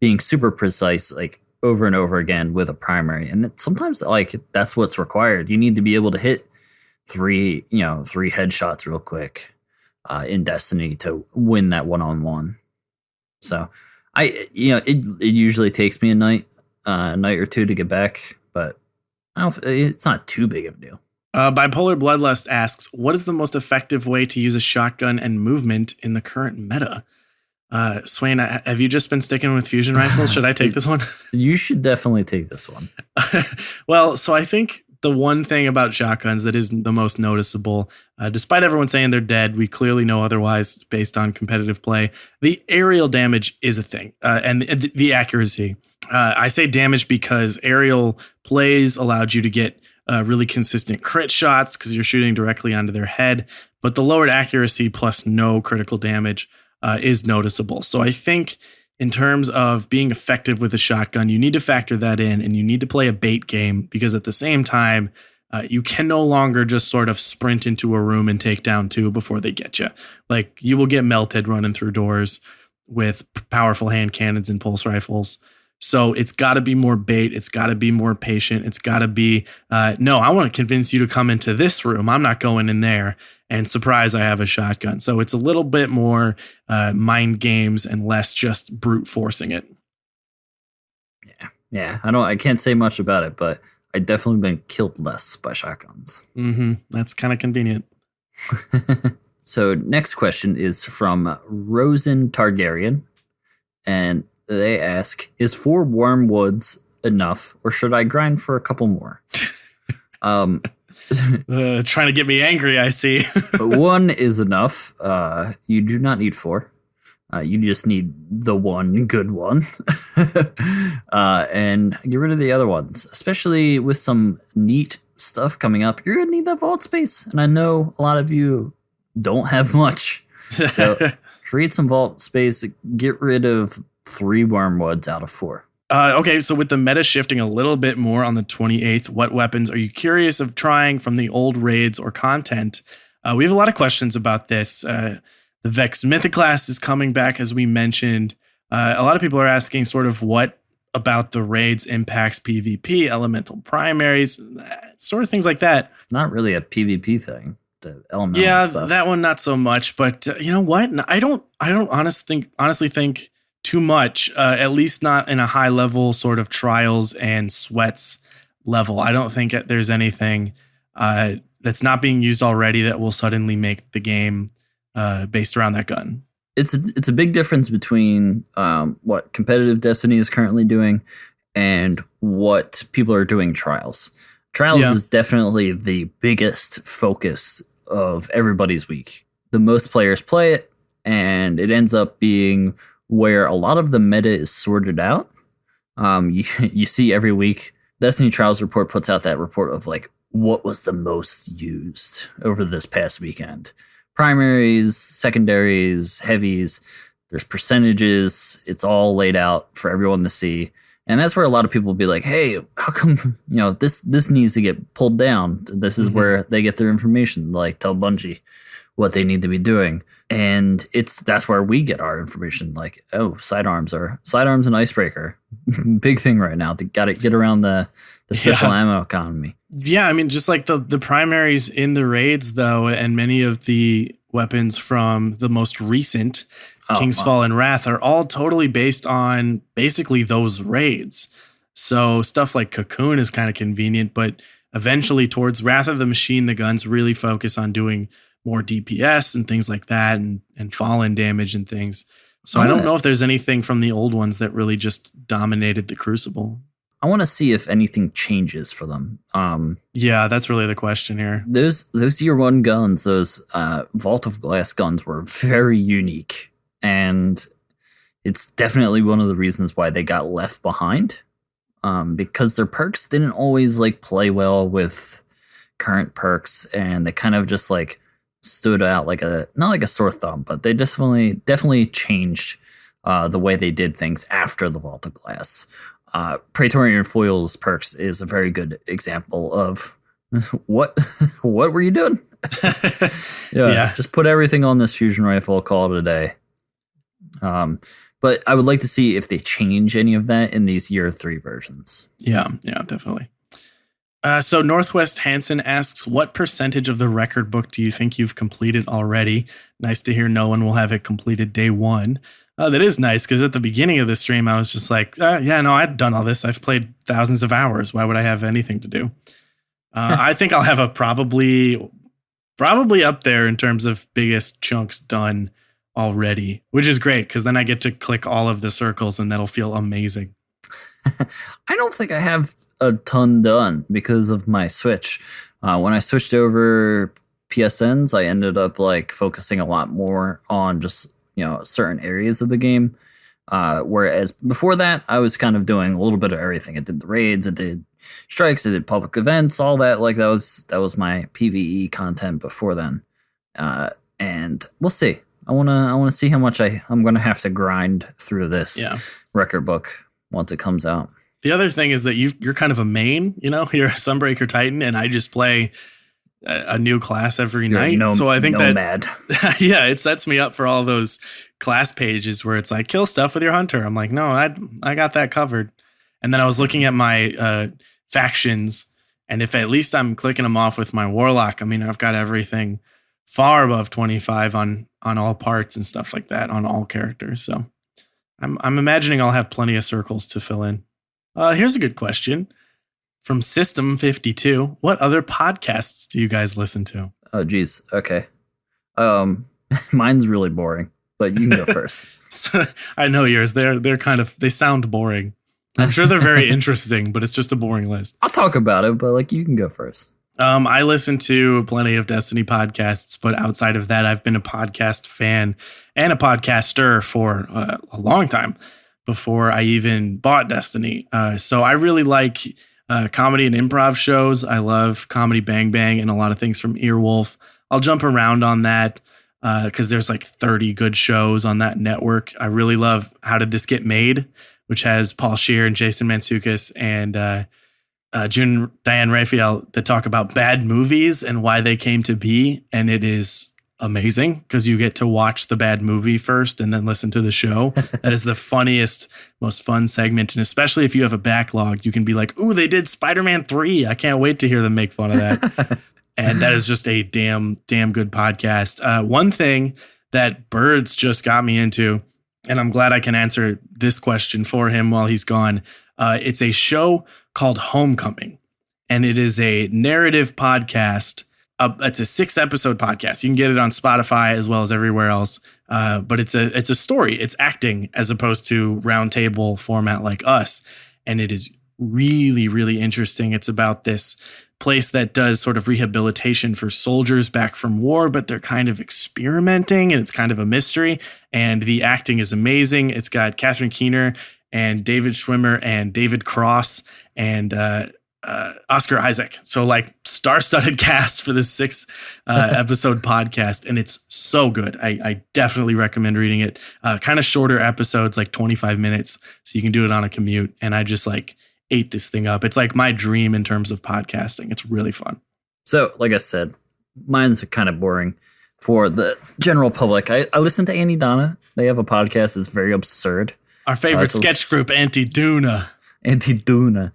being super precise, like over and over again with a primary. And sometimes like that's what's required. You need to be able to hit three headshots real quick in Destiny to win that 1-on-1. So it usually takes me a night or two to get back, but it's not too big of a deal. Bipolar Bloodlust asks, what is the most effective way to use a shotgun and movement in the current meta? Swain, have you just been sticking with fusion rifles? Should I take this one? You should definitely take this one. Well, so I think the one thing about shotguns that is the most noticeable, despite everyone saying they're dead, we clearly know otherwise based on competitive play, the aerial damage is a thing, and the accuracy. I say damage because aerial plays allowed you to get really consistent crit shots because you're shooting directly onto their head, but the lowered accuracy plus no critical damage is noticeable. So I think in terms of being effective with a shotgun, you need to factor that in, and you need to play a bait game because at the same time, you can no longer just sort of sprint into a room and take down two before they get you. Like, you will get melted running through doors with powerful hand cannons and pulse rifles. So it's got to be more bait. It's got to be more patient. It's got to be, no, I want to convince you to come into this room. I'm not going in there. And surprise, I have a shotgun. So it's a little bit more mind games and less just brute forcing it. Yeah. I can't say much about it, but I definitely been killed less by shotguns. That's kind of convenient. So next question is from Rosen Targaryen. And they ask, is 4 Wormwoods enough, or should I grind for a couple more? Trying to get me angry, I see. 1 is enough. You do not need 4. You just need the one good one. And get rid of the other ones, especially with some neat stuff coming up. You're going to need that vault space. And I know a lot of you don't have much. So create some vault space, get rid of 3 Wormwoods out of 4. Okay, so with the meta shifting a little bit more on the 28th, what weapons are you curious of trying from the old raids or content? We have a lot of questions about this. The Vex Mythic class is coming back, as we mentioned. A lot of people are asking sort of what about the raids impacts PvP, elemental primaries, sort of things like that. Not really a PvP thing. The elemental stuff. That one not so much. But you know what? I don't honestly think too much, at least not in a high level sort of trials and sweats level. I don't think there's anything that's not being used already that will suddenly make the game based around that gun. It's a big difference between what competitive Destiny is currently doing and what people are doing trials. Trials is definitely the biggest focus of everybody's week. The most players play it, and it ends up being where a lot of the meta is sorted out. You see every week, Destiny Trials Report puts out that report of like, what was the most used over this past weekend? Primaries, secondaries, heavies, there's percentages. It's all laid out for everyone to see. And that's where a lot of people will be like, hey, how come, this needs to get pulled down? This is where they get their information, like tell Bungie what they need to be doing. And that's where we get our information. Like, sidearms and icebreaker. Big thing right now. They got to get around the special ammo economy. Yeah, I mean, just like the primaries in the raids, though, and many of the weapons from the most recent King's Fall and Wrath are all totally based on basically those raids. So stuff like Cocoon is kind of convenient, but eventually towards Wrath of the Machine, the guns really focus on doing more DPS and things like that, and fallen damage and things. So I don't know if there's anything from the old ones that really just dominated the Crucible. I want to see if anything changes for them. Yeah, that's really the question here. Those year 1 guns, those Vault of Glass guns were very unique. And it's definitely one of the reasons why they got left behind. Because their perks didn't always like play well with current perks. And they kind of just like stood out like not like a sore thumb, but they definitely changed the way they did things after the Vault of Glass. Praetorian Foils perks is a very good example of what were you doing? Just put everything on this fusion rifle, call it a day. But But I would like to see if they change any of that in these year 3 versions. Yeah, definitely. So Northwest Hansen asks, what percentage of the record book do you think you've completed already? Nice to hear no one will have it completed day 1. That is nice, because at the beginning of the stream, I was just like, I'd done all this. I've played thousands of hours. Why would I have anything to do? I think I'll have a probably up there in terms of biggest chunks done already, which is great, because then I get to click all of the circles and that'll feel amazing. I don't think I have a ton done because of my Switch. When I switched over PSNs, I ended up like focusing a lot more on just, certain areas of the game. Whereas before that, I was kind of doing a little bit of everything. I did the raids, I did strikes, I did public events, all that. Like that was my PvE content before then. And we'll see. I wanna see how much I'm gonna have to grind through this record book once it comes out. The other thing is that you're kind of a main, you're a Sunbreaker Titan, and I just play a new class every night. So I think nomad. It sets me up for all those class pages where it's like, kill stuff with your hunter. I'm like, no, I got that covered. And then I was looking at my factions, and if at least I'm clicking them off with my warlock, I mean, I've got everything far above 25 on all parts and stuff like that on all characters. So I'm imagining I'll have plenty of circles to fill in. Here's a good question from System 52. What other podcasts do you guys listen to? Oh, geez. Okay. Mine's really boring, but you can go first. I know yours. They sound boring. I'm sure they're very interesting, but it's just a boring list. I'll talk about it, but you can go first. I listen to plenty of Destiny podcasts, but outside of that, I've been a podcast fan and a podcaster for a long time before I even bought Destiny. So I really like comedy and improv shows. I love Comedy Bang Bang and a lot of things from Earwolf. I'll jump around on that because there's like 30 good shows on that network. I really love How Did This Get Made, which has Paul Scheer and Jason Mantzoukas and June Diane Raphael that talk about bad movies and why they came to be. And it is amazing because you get to watch the bad movie first and then listen to the show. That is the funniest, most fun segment. And especially if you have a backlog, you can be like, ooh, they did Spider-Man 3. I can't wait to hear them make fun of that. And that is just a damn good podcast. One thing that Birds just got me into, and I'm glad I can answer this question for him while he's gone. It's a show called Homecoming, and it is a narrative podcast. It's a 6-episode podcast. You can get it on Spotify as well as everywhere else. But it's a story. It's acting as opposed to roundtable format like us. And it is really, really interesting. It's about this place that does sort of rehabilitation for soldiers back from war, but they're kind of experimenting and it's kind of a mystery. And the acting is amazing. It's got Catherine Keener and David Schwimmer and David Cross and Oscar Isaac. So like star-studded cast for this 6 episode podcast. And it's so good. I definitely recommend reading it. Kind of shorter episodes, like 25 minutes. So you can do it on a commute. And I just like ate this thing up. It's like my dream in terms of podcasting. It's really fun. So like I said, mine's kind of boring for the general public. I listen to Annie Donna. They have a podcast that's very absurd. Our favorite sketch group, Anti-Duna. Anti-Duna.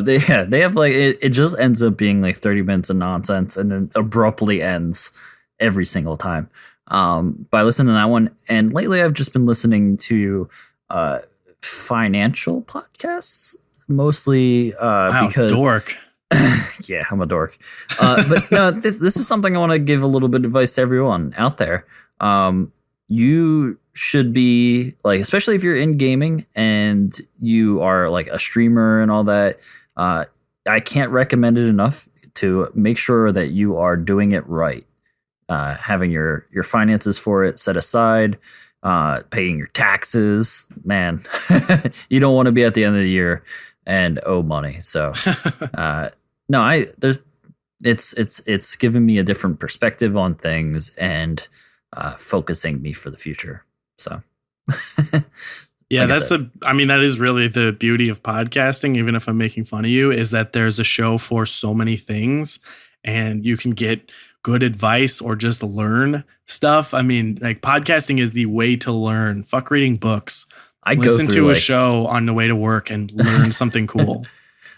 They have like, it just ends up being like 30 minutes of nonsense and then abruptly ends every single time. But I listened to that one. And lately I've just been listening to financial podcasts, mostly because... dork. Yeah, I'm a dork. But no, this is something I want to give a little bit of advice to everyone out there. You should be like, especially if you're in gaming and you are like a streamer and all that, I can't recommend it enough to make sure that you are doing it right. Having your finances for it set aside, paying your taxes, man, you don't want to be at the end of the year and owe money. So, no, it's given me a different perspective on things and focusing me for the future. So, yeah, that is really the beauty of podcasting. Even if I'm making fun of you, is that there's a show for so many things and you can get good advice or just learn stuff. I mean, like podcasting is the way to learn. Fuck reading books. I Listen go through to a show on the way to work and learn something cool.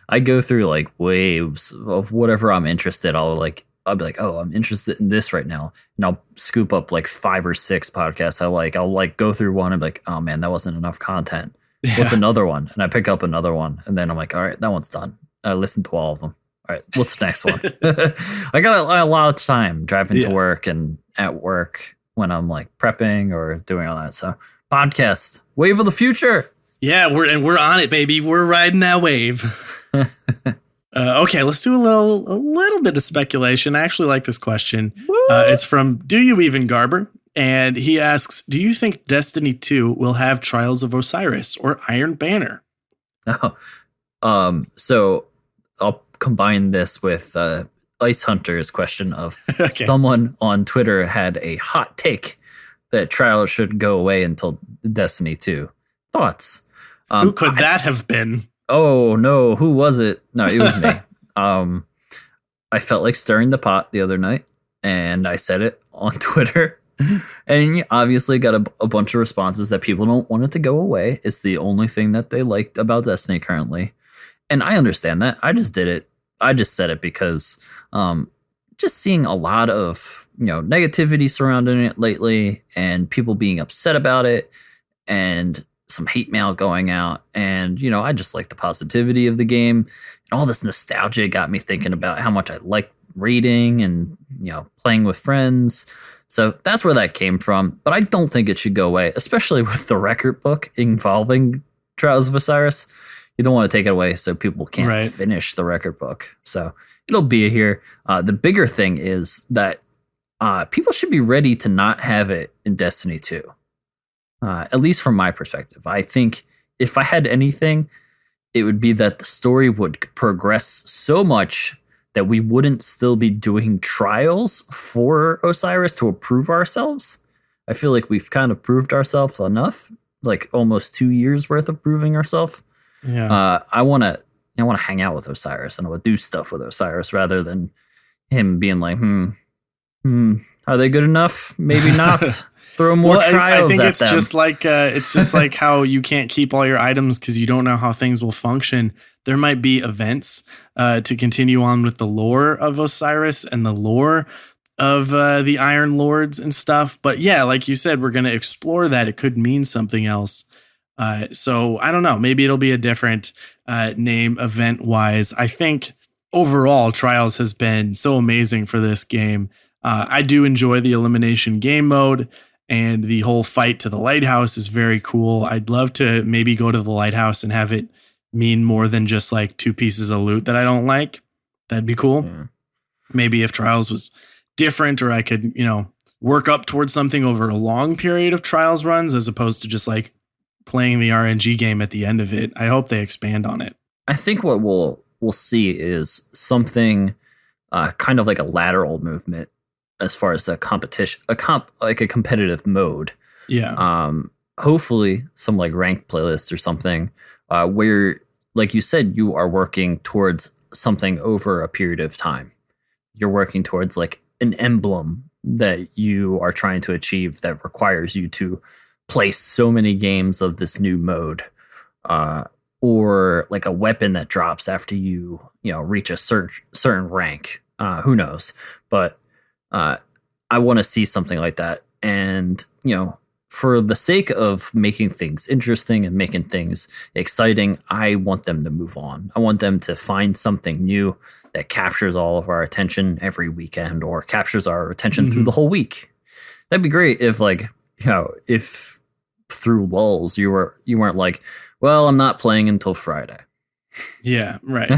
I go through like waves of whatever I'm interested. I'll be like, oh, I'm interested in this right now, and I'll scoop up like 5 or 6 podcasts I like. I'll like go through one and be like, oh man, that wasn't enough content. What's another one? And I pick up another one, and then I'm like, all right, that one's done. I listened to all of them. All right, what's the next one? I got a lot of time driving to work and at work when I'm like prepping or doing all that. So podcast, wave of the future. Yeah, we're on it, baby. We're riding that wave. Okay, let's do a little bit of speculation. I actually like this question. It's from Do You Even Garber? And he asks, do you think Destiny 2 will have Trials of Osiris or Iron Banner? So I'll combine this with Ice Hunter's question of someone on Twitter had a hot take that Trials should go away until Destiny 2. Thoughts? Who could that have been? Oh no, who was it? No, it was me. I felt like stirring the pot the other night, and I said it on Twitter. And you obviously got a bunch of responses that people don't want it to go away. It's the only thing that they liked about Destiny currently. And I understand that. I just did it. I just said it because just seeing a lot of negativity surrounding it lately, and people being upset about it, and some hate mail going out. And I just like the positivity of the game, and all this nostalgia got me thinking about how much I like raiding and playing with friends. So that's where that came from. But I don't think it should go away, especially with the record book involving Trials of Osiris. You don't want to take it away so people can't finish the record book. So it'll be here. The bigger thing is that people should be ready to not have it in Destiny 2. At least from my perspective. I think if I had anything, it would be that the story would progress so much that we wouldn't still be doing trials for Osiris to prove ourselves. I feel like we've kind of proved ourselves enough, like almost 2 years worth of proving ourselves. Yeah. I want to hang out with Osiris, and I would do stuff with Osiris rather than him being like, are they good enough? Maybe not. Throw more trials I think at it's them. It's just like how you can't keep all your items because you don't know how things will function. There might be events to continue on with the lore of Osiris and the lore of the Iron Lords and stuff. But yeah, like you said, we're going to explore that. It could mean something else. So I don't know. Maybe it'll be a different name event-wise. I think overall, Trials has been so amazing for this game. I do enjoy the elimination game mode. And the whole fight to the lighthouse is very cool. I'd love to maybe go to the lighthouse and have it mean more than just like 2 pieces of loot that I don't like. That'd be cool. Yeah. Maybe if Trials was different, or I could, work up towards something over a long period of Trials runs as opposed to just like playing the RNG game at the end of it. I hope they expand on it. I think what we'll see is something kind of like a lateral movement as far as a competition, like a competitive mode. Yeah. Hopefully some like ranked playlists or something where, like you said, you are working towards something over a period of time. You're working towards like an emblem that you are trying to achieve that requires you to play so many games of this new mode, or like a weapon that drops after you reach a certain rank. Who knows? But I want to see something like that. And, for the sake of making things interesting and making things exciting, I want them to move on. I want them to find something new that captures all of our attention every weekend, or captures our attention through the whole week. That'd be great if if through lulls you weren't like, well, I'm not playing until Friday. Yeah, right.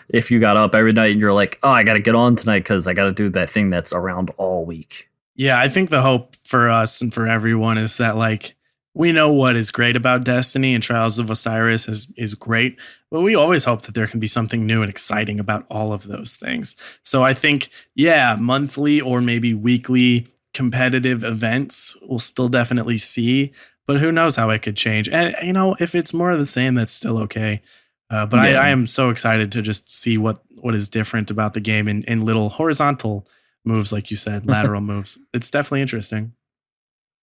If you got up every night and you're like, oh, I got to get on tonight because I got to do that thing that's around all week. Yeah, I think the hope for us and for everyone is that like we know what is great about Destiny, and Trials of Osiris is great, but we always hope that there can be something new and exciting about all of those things. So I think, yeah, monthly or maybe weekly competitive events we'll still definitely see, but who knows how it could change. And, if it's more of the same, that's still okay. But yeah. I am so excited to just see what is different about the game in little horizontal moves, like you said, lateral moves. It's definitely interesting.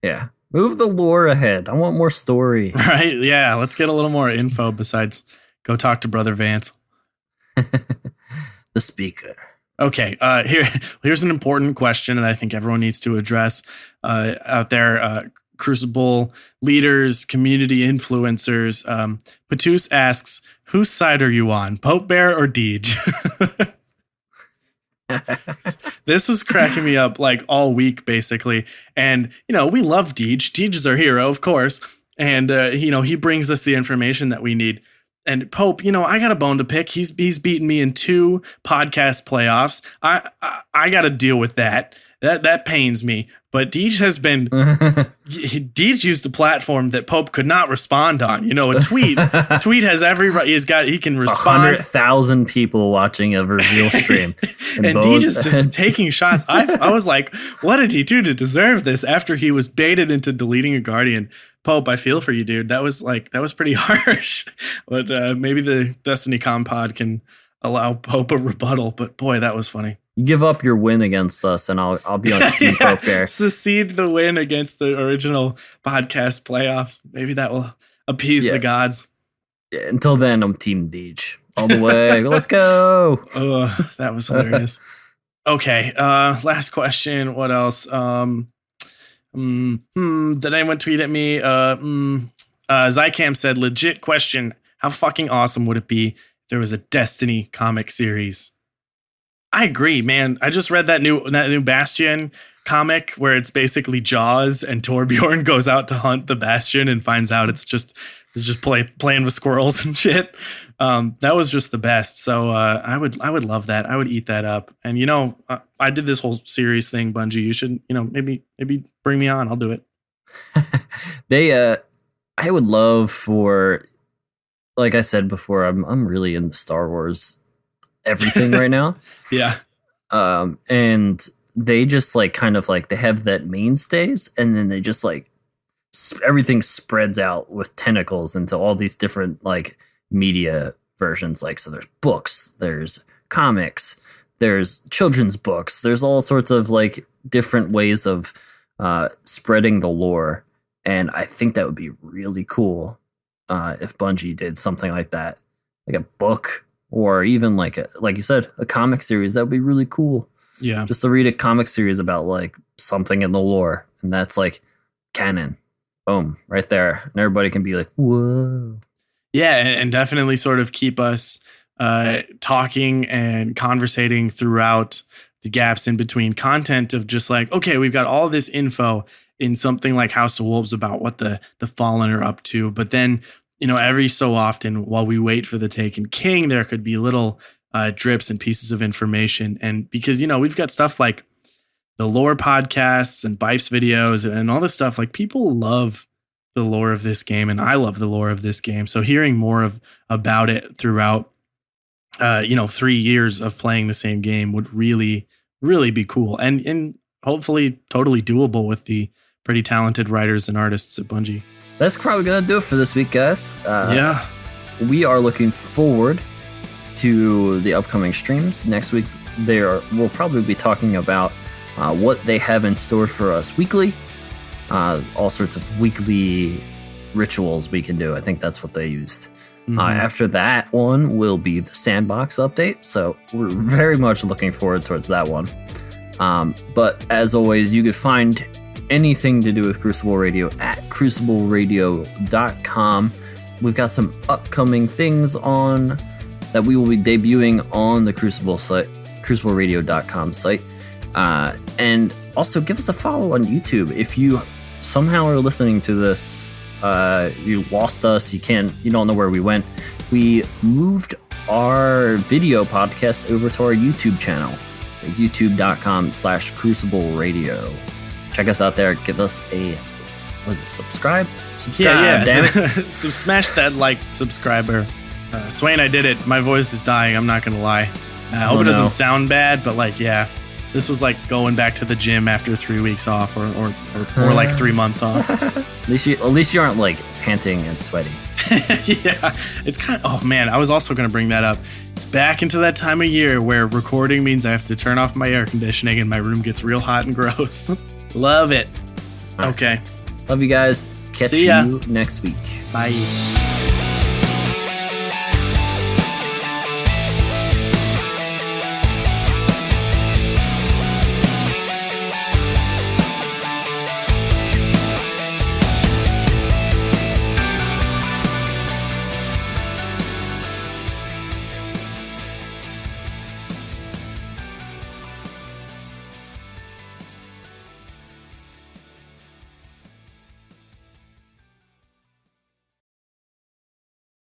Yeah. Move the lore ahead. I want more story. Right? Yeah. Let's get a little more info besides go talk to Brother Vance. The speaker. Okay. Here's an important question that I think everyone needs to address out there. Crucible leaders, community influencers. Patus asks, whose side are you on, Pope Bear or Deej? This was cracking me up like all week, basically. And, we love Deej. Deej is our hero, of course. And, he brings us the information that we need. And Pope, I got a bone to pick. He's beaten me in 2 podcast playoffs. I got to deal with that. That pains me. But Deej has been Deej used a platform that Pope could not respond on. A tweet. Tweet has every right. He can respond. 100,000 people watching a reveal stream. And Deej is just taking shots. I was like, what did he do to deserve this after he was baited into deleting a Guardian? Pope, I feel for you, dude. That was pretty harsh. But maybe the Destiny Com pod can allow Pope a rebuttal. But boy, that was funny. You give up your win against us, and I'll be on Team Pope there. Secede the win against the original podcast playoffs. Maybe that will appease the gods. Yeah, until then, I'm Team Deej all the way. Let's go. That was hilarious. Okay, last question. What else? Did anyone tweet at me? Zycam said, legit question. How fucking awesome would it be if there was a Destiny comic series? I agree, man. I just read that new Bastion comic where it's basically Jaws and Torbjorn goes out to hunt the Bastion and finds out it's just playing with squirrels and shit. That was just the best. So I would love that. I would eat that up. And I did this whole series thing, Bungie. You should maybe bring me on. I'll do it. I would love for, like I said before, I'm really into Star Wars everything right now. Yeah. And they just they have that mainstays, and then they just everything spreads out with tentacles into all these different media versions. So there's books, there's comics, there's children's books, there's all sorts of different ways of spreading the lore. And I think that would be really cool if Bungie did something like that, like a book. Or even like you said, a comic series. That would be really cool. Yeah. Just to read a comic series about something in the lore. And that's canon. Boom. Right there. And everybody can be whoa. Yeah. And definitely sort of keep us talking and conversating throughout the gaps in between content of just okay, we've got all this info in something like House of Wolves about what the Fallen are up to. But then, every so often while we wait for the Taken King, there could be little drips and pieces of information. And because, we've got stuff like the lore podcasts and Bife's videos and all this stuff, people love the lore of this game. And I love the lore of this game. So hearing more about it throughout, 3 years of playing the same game would really, really be cool. And hopefully totally doable with the pretty talented writers and artists at Bungie. That's probably going to do it for this week, guys. Yeah. We are looking forward to the upcoming streams. Next week, we'll probably be talking about what they have in store for us weekly. All sorts of weekly rituals we can do. I think that's what they used. Mm-hmm. After that one will be the sandbox update. So we're very much looking forward towards that one. But as always, you can find anything to do with Crucible Radio at crucibleradio.com. We've got some upcoming things on that we will be debuting on the Crucible site, crucibleradio.com site. And also give us a follow on YouTube. If you somehow are listening to this, you lost us, you don't know where we went. We moved our video podcast over to our YouTube channel, youtube.com/Crucible Radio. Check us out there. Give us subscribe? Yeah. Damn it. So smash that subscriber. Swain, I did it. My voice is dying. I'm not going to lie. I hope it doesn't sound bad, but this was going back to the gym after 3 weeks off or 3 months off. At least you aren't panting and sweaty. Yeah, it's kind of, oh man, I was also going to bring that up. It's back into that time of year where recording means I have to turn off my air conditioning and my room gets real hot and gross. Love it. Okay. Love you guys. Catch See ya. you next week. Bye.